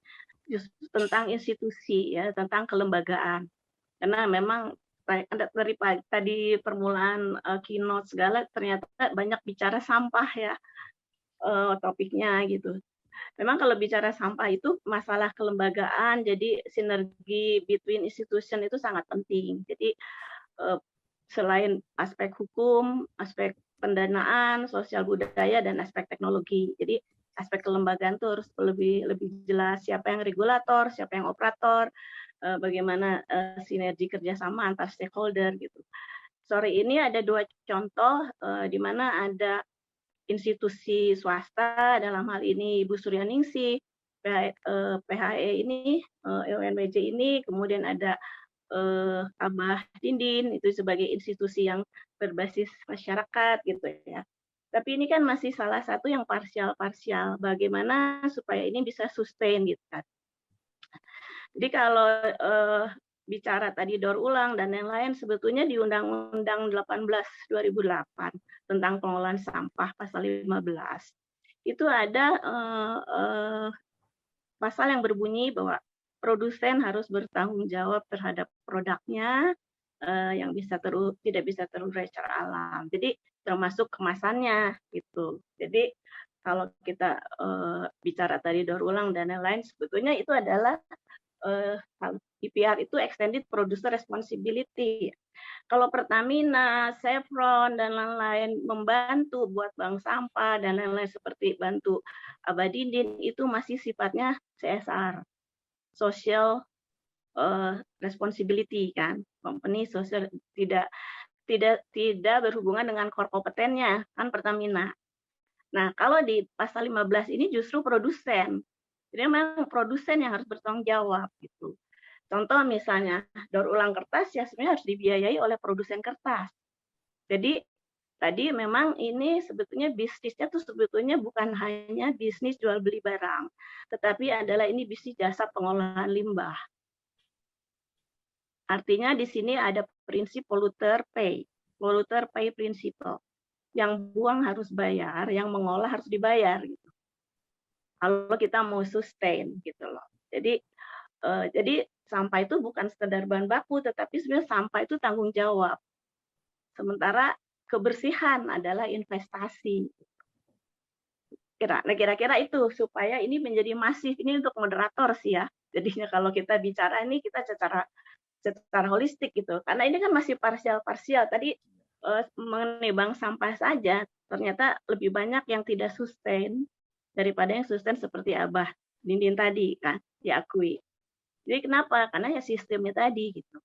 tentang institusi ya, tentang kelembagaan. Karena memang dari tadi permulaan keynote segala ternyata banyak bicara sampah ya topiknya gitu. Memang kalau bicara sampah itu masalah kelembagaan, jadi sinergi between institution itu sangat penting. Jadi selain aspek hukum, aspek pendanaan, sosial budaya, dan aspek teknologi. Jadi aspek kelembagaan itu harus lebih jelas, siapa yang regulator, siapa yang operator, bagaimana sinergi kerjasama antar stakeholder gitu. Sore ini ada 2 contoh di mana ada institusi swasta, dalam hal ini Ibu Suryaningsih, PHE ini, UNWJ ini, kemudian ada Abah Dindin itu sebagai institusi yang berbasis masyarakat gitu ya. Tapi ini kan masih salah satu yang parsial. Bagaimana supaya ini bisa sustain gitu kan. Jadi kalau bicara tadi daur ulang dan lain-lain, sebetulnya di Undang-Undang 18 2008 tentang pengelolaan sampah pasal 15 itu ada pasal yang berbunyi bahwa produsen harus bertanggung jawab terhadap produknya yang tidak bisa terurai secara alam. Jadi termasuk kemasannya gitu. Jadi kalau kita bicara tadi daur ulang dan lain-lain, sebetulnya itu adalah EPR itu Extended Producer Responsibility. Kalau Pertamina, Chevron, dan lain-lain membantu buat bank sampah dan lain-lain seperti bantu Abah Dindin, itu masih sifatnya CSR, Social Responsibility kan, company social, tidak berhubungan dengan core kompetennya kan Pertamina. Nah kalau di pasal 15 ini justru produsen. Jadi memang produsen yang harus bertanggung jawab gitu. Contoh misalnya daur ulang kertas ya sebenarnya harus dibiayai oleh produsen kertas. Jadi tadi memang ini sebetulnya bisnisnya tuh sebetulnya bukan hanya bisnis jual beli barang, tetapi adalah ini bisnis jasa pengolahan limbah. Artinya di sini ada prinsip polluter pay principle. Yang buang harus bayar, yang mengolah harus dibayar. Gitu. Kalau kita mau sustain gitu loh. Jadi sampah itu bukan sekedar bahan baku, tetapi sebenarnya sampah itu tanggung jawab. Sementara kebersihan adalah investasi. Kira-kira itu supaya ini menjadi masif. Ini untuk moderator sih ya. Jadinya kalau kita bicara ini kita secara holistik gitu. Karena ini kan masih parsial-parsial. Tadi mengenai bank sampah saja ternyata lebih banyak yang tidak sustain daripada yang sustain seperti Abah Dindin tadi kan diakui. Jadi kenapa? Karena ya sistemnya tadi gitu.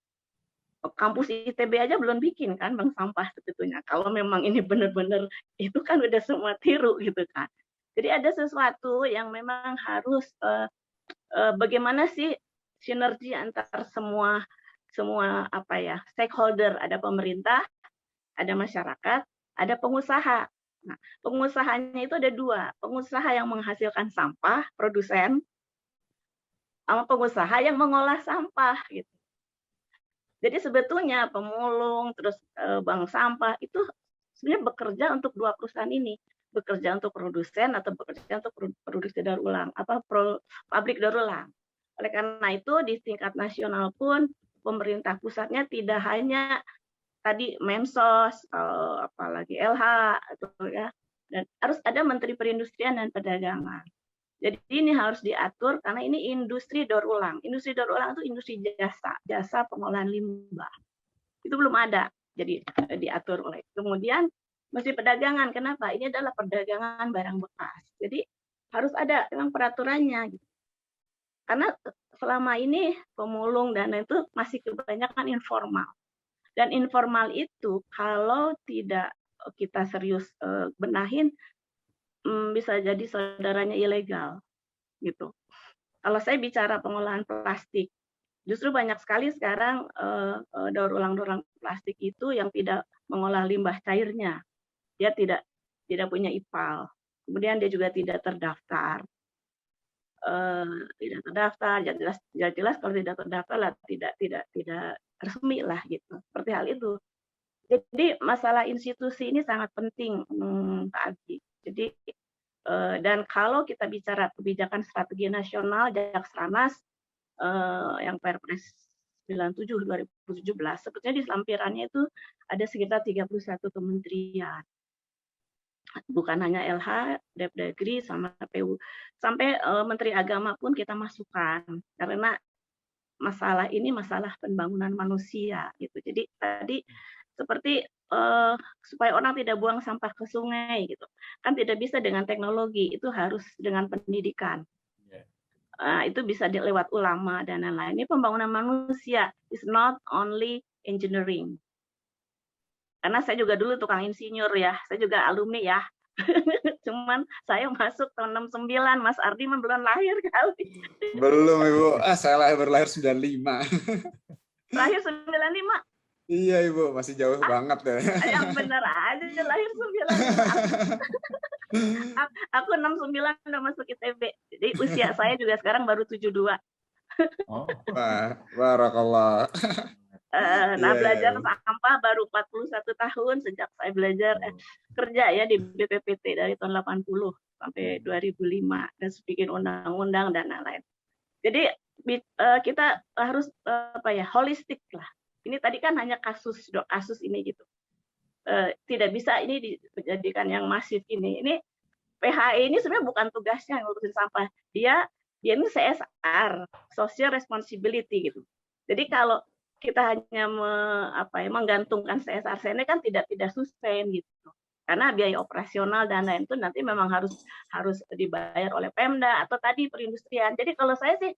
Kampus ITB aja belum bikin kan bank sampah sebetulnya. Kalau memang ini benar-benar itu kan udah semua tiru gitu kan. Jadi ada sesuatu yang memang harus bagaimana sih sinergi antar semua apa ya stakeholder, ada pemerintah, ada masyarakat, ada pengusaha. Nah, pengusahanya itu ada dua, pengusaha yang menghasilkan sampah, produsen, sama pengusaha yang mengolah sampah gitu. Jadi sebetulnya pemulung terus bank sampah itu sebenarnya bekerja untuk dua perusahaan ini, bekerja untuk produsen atau bekerja untuk produksi daur ulang, pabrik daur ulang. Oleh karena itu di tingkat nasional pun pemerintah pusatnya tidak hanya tadi Mensos, apalagi LH, atau ya, dan harus ada Menteri Perindustrian dan Perdagangan. Jadi ini harus diatur karena ini industri daur ulang. Industri daur ulang itu industri jasa pengolahan limbah. Itu belum ada, jadi diatur oleh. Kemudian Menteri Perdagangan, kenapa? Ini adalah perdagangan barang bekas. Jadi harus ada memang peraturannya. Gitu. Karena selama ini pemulung dan itu masih kebanyakan informal. Dan informal itu kalau tidak kita serius benahin, bisa jadi saudaranya ilegal. Gitu. Kalau saya bicara pengolahan plastik, justru banyak sekali sekarang daur ulang plastik itu yang tidak mengolah limbah cairnya. Dia tidak punya IPAL. Kemudian dia juga tidak terdaftar. Jelas kalau tidak terdaftar lah tidak resmi lah gitu. Seperti hal itu. Jadi masalah institusi ini sangat penting, Pak Adi. Jadi dan kalau kita bicara kebijakan strategi nasional Jaksranas yang Perpres 97 2017, sebetulnya di lampirannya itu ada sekitar 31 kementerian. Bukan hanya LH, Depdagri, sama KPU. Sampai Menteri Agama pun kita masukkan. Karena masalah ini masalah pembangunan manusia. Gitu. Jadi tadi seperti supaya orang tidak buang sampah ke sungai. Gitu. Kan tidak bisa dengan teknologi, itu harus dengan pendidikan. Itu bisa lewat ulama dan lain-lain. Ini pembangunan manusia, is not only engineering. Karena saya juga dulu tukang insinyur ya, saya juga alumni ya. Cuman saya masuk tahun 69, Mas Ardi belum lahir kali. Belum Ibu, saya baru lahir 95. Lahir 95? Iya Ibu, masih jauh banget ya. Yang bener aja lahir 95. Aku 69 udah masuk ITB, jadi usia saya juga sekarang baru 72. Wah, barakallah. Belajar sampah baru 41 tahun sejak saya belajar kerja ya di BPPT dari tahun 80 sampai 2005 dan bikin undang-undang dan lain-lain. Jadi kita harus holistik lah. Ini tadi kan hanya kasus ini gitu. Tidak bisa ini dijadikan yang masif ini. Ini PHE ini sebenarnya bukan tugasnya ngurusin sampah. Dia ini CSR, social responsibility gitu. Jadi kalau kita hanya menggantungkan CSR ini kan tidak sustain gitu. Karena biaya operasional dan lain itu nanti memang harus dibayar oleh Pemda atau tadi perindustrian. Jadi kalau saya sih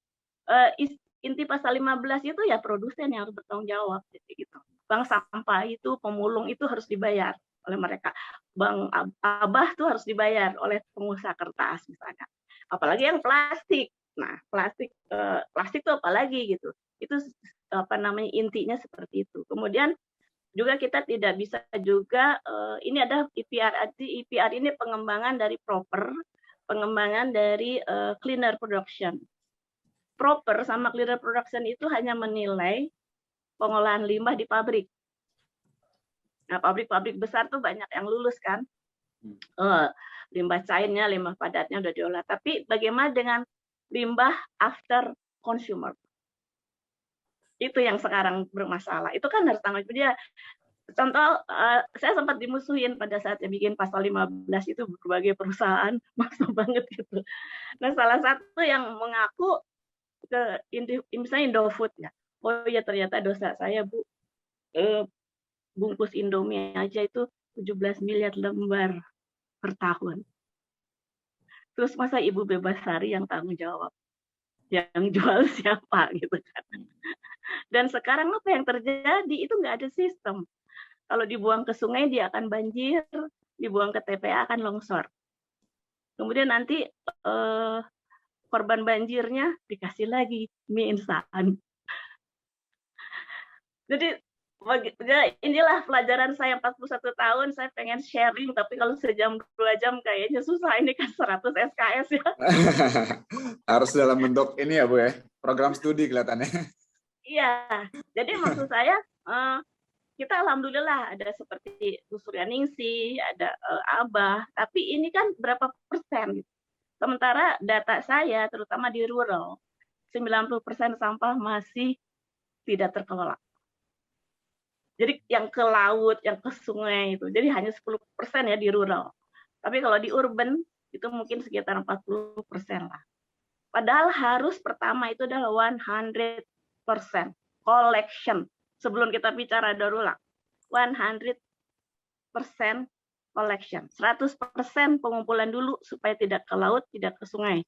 inti pasal 15 itu ya produsen yang harus bertanggung jawab gitu. Bank sampah itu, pemulung itu harus dibayar oleh mereka. Bank Abah tuh harus dibayar oleh pengusaha kertas misalnya. Apalagi yang plastik. Nah, plastik itu apalagi gitu. Itu intinya seperti itu. Kemudian juga kita tidak bisa juga ini ada EPR. EPR ini pengembangan dari proper, pengembangan dari cleaner production. Proper sama cleaner production itu hanya menilai pengolahan limbah di pabrik. Nah, pabrik-pabrik besar tuh banyak yang lulus kan. Limbah cairnya, limbah padatnya udah diolah. Tapi bagaimana dengan limbah after consumer? Itu yang sekarang bermasalah. Itu kan harus tanggung jawab dia. Contoh, saya sempat dimusuhin pada saat saya bikin pasal 15 itu berbagai perusahaan maksa banget gitu. Nah, salah satu yang mengaku ke misalnya Indofood ya. Oh ya ternyata dosa saya Bu. Bungkus Indomie aja itu 17 miliar lembar per tahun. Terus masa Ibu Bebasari yang tanggung jawab? Yang jual siapa gitu kan? Dan sekarang apa yang terjadi? Itu nggak ada sistem. Kalau dibuang ke sungai dia akan banjir, dibuang ke TPA akan longsor. Kemudian nanti korban banjirnya dikasih lagi mie instan. Jadi inilah pelajaran saya 41 tahun, saya pengen sharing, tapi kalau sejam 2 jam kayaknya susah, ini kan 100 SKS ya. Harus dalam bentuk ini ya Bu ya, program studi kelihatannya. Iya, jadi maksud saya kita alhamdulillah ada seperti Bu Suryaningsih, ada Abah, tapi ini kan berapa persen? Sementara data saya, terutama di rural, 90% sampah masih tidak terkelola. Jadi yang ke laut, yang ke sungai itu, jadi hanya 10% ya di rural. Tapi kalau di urban itu mungkin sekitar 40% lah. Padahal harus pertama itu adalah 100% collection. Sebelum kita bicara daur ulang, 100% collection. 100% pengumpulan dulu supaya tidak ke laut, tidak ke sungai.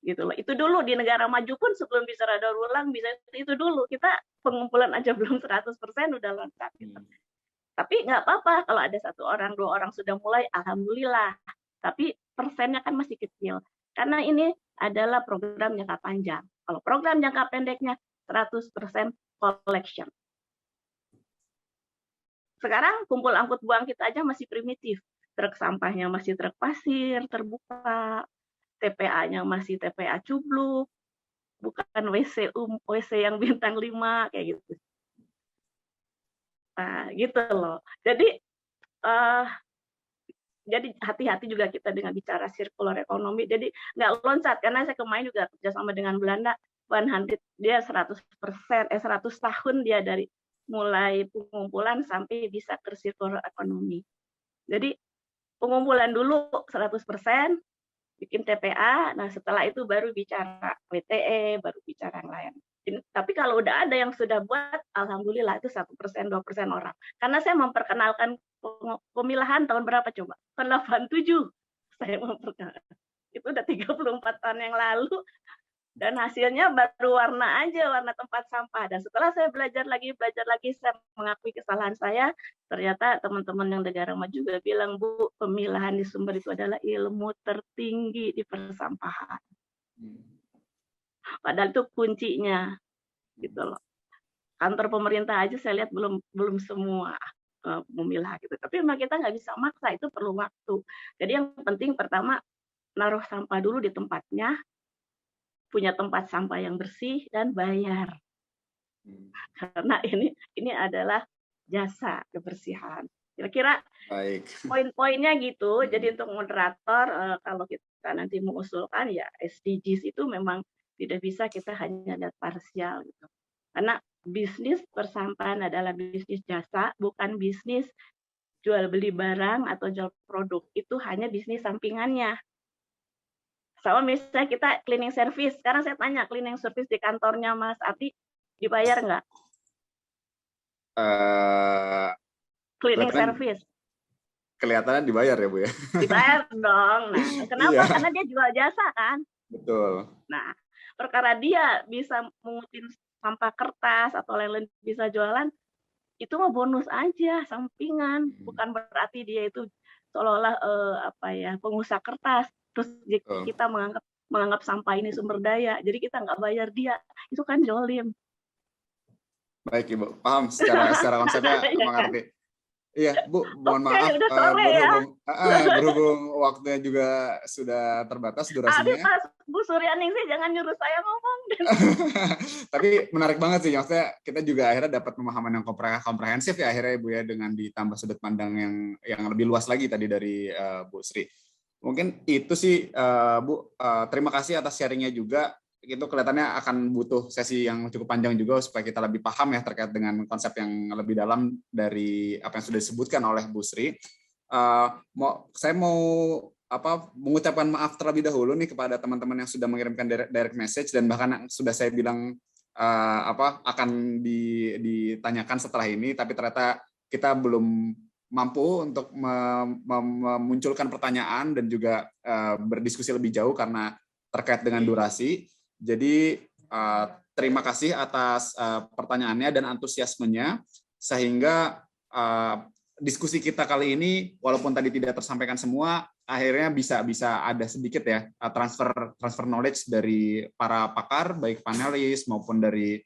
Gitu loh. Itu dulu di negara maju pun sebelum bicara daur ulang bisa itu dulu. Kita pengumpulan aja belum 100% udah loncat gitu. Tapi nggak apa-apa kalau ada 1 orang, 2 orang sudah mulai, alhamdulillah. Tapi persennya kan masih kecil. Karena ini adalah program jangka panjang. Kalau program jangka pendeknya 100% collection. Sekarang kumpul angkut buang kita aja masih primitif. Truk sampahnya masih truk pasir, terbuka. TPA-nya masih TPA cubluk, bukan WC yang bintang 5 kayak gitu. Nah, gitu loh. Jadi hati-hati juga kita dengan bicara circular economy. Jadi nggak loncat, karena saya kemarin juga kerjasama dengan Belanda, 100 dia 100%, 100 tahun dia dari mulai pengumpulan sampai bisa ke circular economy. Jadi pengumpulan dulu 100%, bikin TPA, nah setelah itu baru bicara WTE, baru bicara yang lain. Tapi kalau udah ada yang sudah buat, alhamdulillah itu 1%, 2% orang. Karena saya memperkenalkan pemilahan tahun berapa coba? Tahun 87 saya memperkenalkan. Itu udah 34 tahun yang lalu, dan hasilnya baru warna aja, warna tempat sampah. Dan setelah saya belajar lagi, saya mengakui kesalahan saya, ternyata teman-teman yang negara maju juga bilang, Bu, pemilahan di sumber itu adalah ilmu tertinggi di persampahan. Padahal itu kuncinya, gitu loh. Kantor pemerintah aja saya lihat belum semua memilah gitu. Tapi memang kita nggak bisa maksa, itu perlu waktu. Jadi yang penting pertama, naruh sampah dulu di tempatnya, punya tempat sampah yang bersih, dan bayar. Karena ini adalah jasa kebersihan. Kira-kira poin-poinnya gitu. Jadi untuk moderator, kalau kita nanti mengusulkan ya SDGs itu memang tidak bisa kita hanya lihat parsial gitu. Karena bisnis persampahan adalah bisnis jasa, bukan bisnis jual beli barang atau jual produk. Itu hanya bisnis sampingannya. Sama misalnya kita cleaning service. Sekarang saya tanya, cleaning service di kantornya Mas Ati dibayar nggak? Cleaning service. Kelihatannya dibayar ya Bu ya? Dibayar dong. Nah, kenapa? Iya. Karena dia jual jasa kan? Betul. Nah, perkara dia bisa mengutin sampah kertas atau lain-lain bisa jualan, itu mah bonus aja, sampingan. Bukan berarti dia itu seolah-olah pengusaha kertas. Terus kita menganggap sampah ini sumber daya, jadi kita nggak bayar dia, itu kan jolim. Baik Ibu, paham secara konsepnya Iya kan? mengerti. Iya Bu, mohon Oke, maaf udah sore ya. berhubung waktunya juga sudah terbatas Aduh, durasinya. Mas Bu Suryaningsih jangan nyuruh saya ngomong. Tapi menarik banget sih, maksudnya kita juga akhirnya dapat pemahaman yang komprehensif ya akhirnya Ibu ya, dengan ditambah sudut pandang yang lebih luas lagi tadi dari Bu Sri. Mungkin itu sih Bu, terima kasih atas sharingnya juga. Itu kelihatannya akan butuh sesi yang cukup panjang juga supaya kita lebih paham ya terkait dengan konsep yang lebih dalam dari apa yang sudah disebutkan oleh Bu Sri. Saya mau mengucapkan maaf terlebih dahulu nih kepada teman-teman yang sudah mengirimkan direct message dan bahkan sudah saya bilang akan ditanyakan setelah ini, tapi ternyata kita belum mampu untuk memunculkan pertanyaan dan juga berdiskusi lebih jauh karena terkait dengan durasi. Jadi terima kasih atas pertanyaannya dan antusiasmenya, sehingga diskusi kita kali ini walaupun tadi tidak tersampaikan semua, akhirnya bisa ada sedikit ya transfer knowledge dari para pakar, baik panelis maupun dari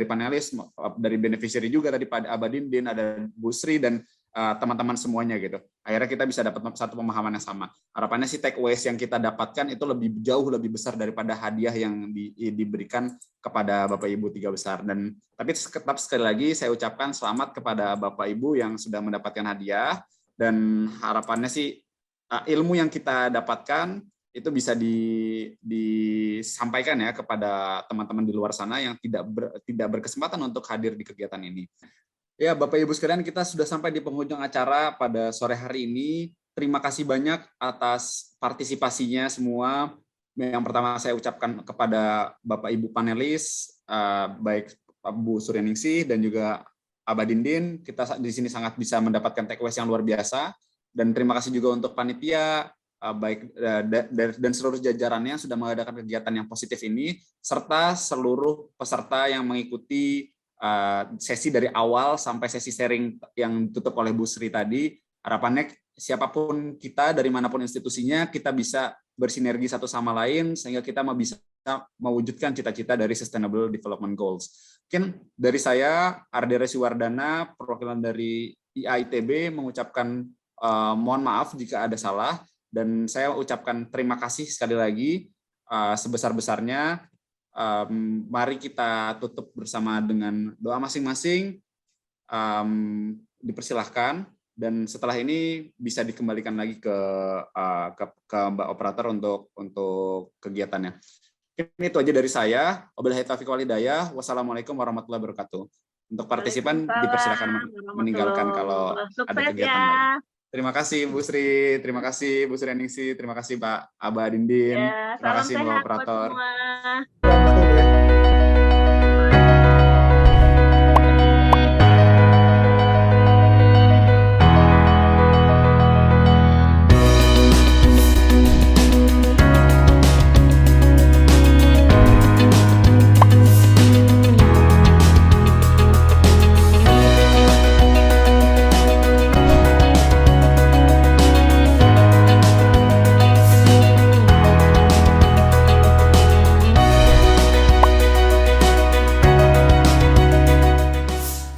panelis, dari beneficiary juga tadi Pak Abadindin, ada Bu Sri dan teman-teman semuanya gitu. Akhirnya kita bisa dapat satu pemahaman yang sama. Harapannya sih takeaways yang kita dapatkan itu jauh lebih besar daripada hadiah yang diberikan kepada Bapak Ibu tiga besar. Dan tapi tetap sekali lagi saya ucapkan selamat kepada Bapak Ibu yang sudah mendapatkan hadiah, dan harapannya sih ilmu yang kita dapatkan itu bisa disampaikan ya kepada teman-teman di luar sana yang tidak berkesempatan untuk hadir di kegiatan ini. Ya, Bapak Ibu sekalian, kita sudah sampai di penghujung acara pada sore hari ini. Terima kasih banyak atas partisipasinya semua. Yang pertama saya ucapkan kepada Bapak Ibu panelis, baik Bu Suryaningsih dan juga Abadindin. Kita di sini sangat bisa mendapatkan takeaways yang luar biasa. Dan terima kasih juga untuk panitia, baik dan seluruh jajarannya yang sudah mengadakan kegiatan yang positif ini, serta seluruh peserta yang mengikuti sesi dari awal sampai sesi sharing yang ditutup oleh Bu Sri tadi. Harapannya siapapun kita, dari manapun institusinya, kita bisa bersinergi satu sama lain sehingga kita bisa mewujudkan cita-cita dari Sustainable Development Goals. Mungkin dari saya, Ardi Resiwardana, perwakilan dari IAITB, mengucapkan mohon maaf jika ada salah, dan saya ucapkan terima kasih sekali lagi sebesar-besarnya. Mari kita tutup bersama dengan doa masing-masing. Dipersilahkan, dan setelah ini bisa dikembalikan lagi ke Mbak Operator untuk kegiatannya. Itu aja dari saya. Wabillahi taufiq wal hidayah. Wassalamualaikum warahmatullahi wabarakatuh. Untuk partisipan dipersilakan meninggalkan kalau ada kegiatan lain. Terima kasih Bu Sri, terima kasih Bu Suryaningsih, terima kasih Pak Abadindin, Ya, terima kasih Mbak sehat buat Operator. semua. Selamat sore.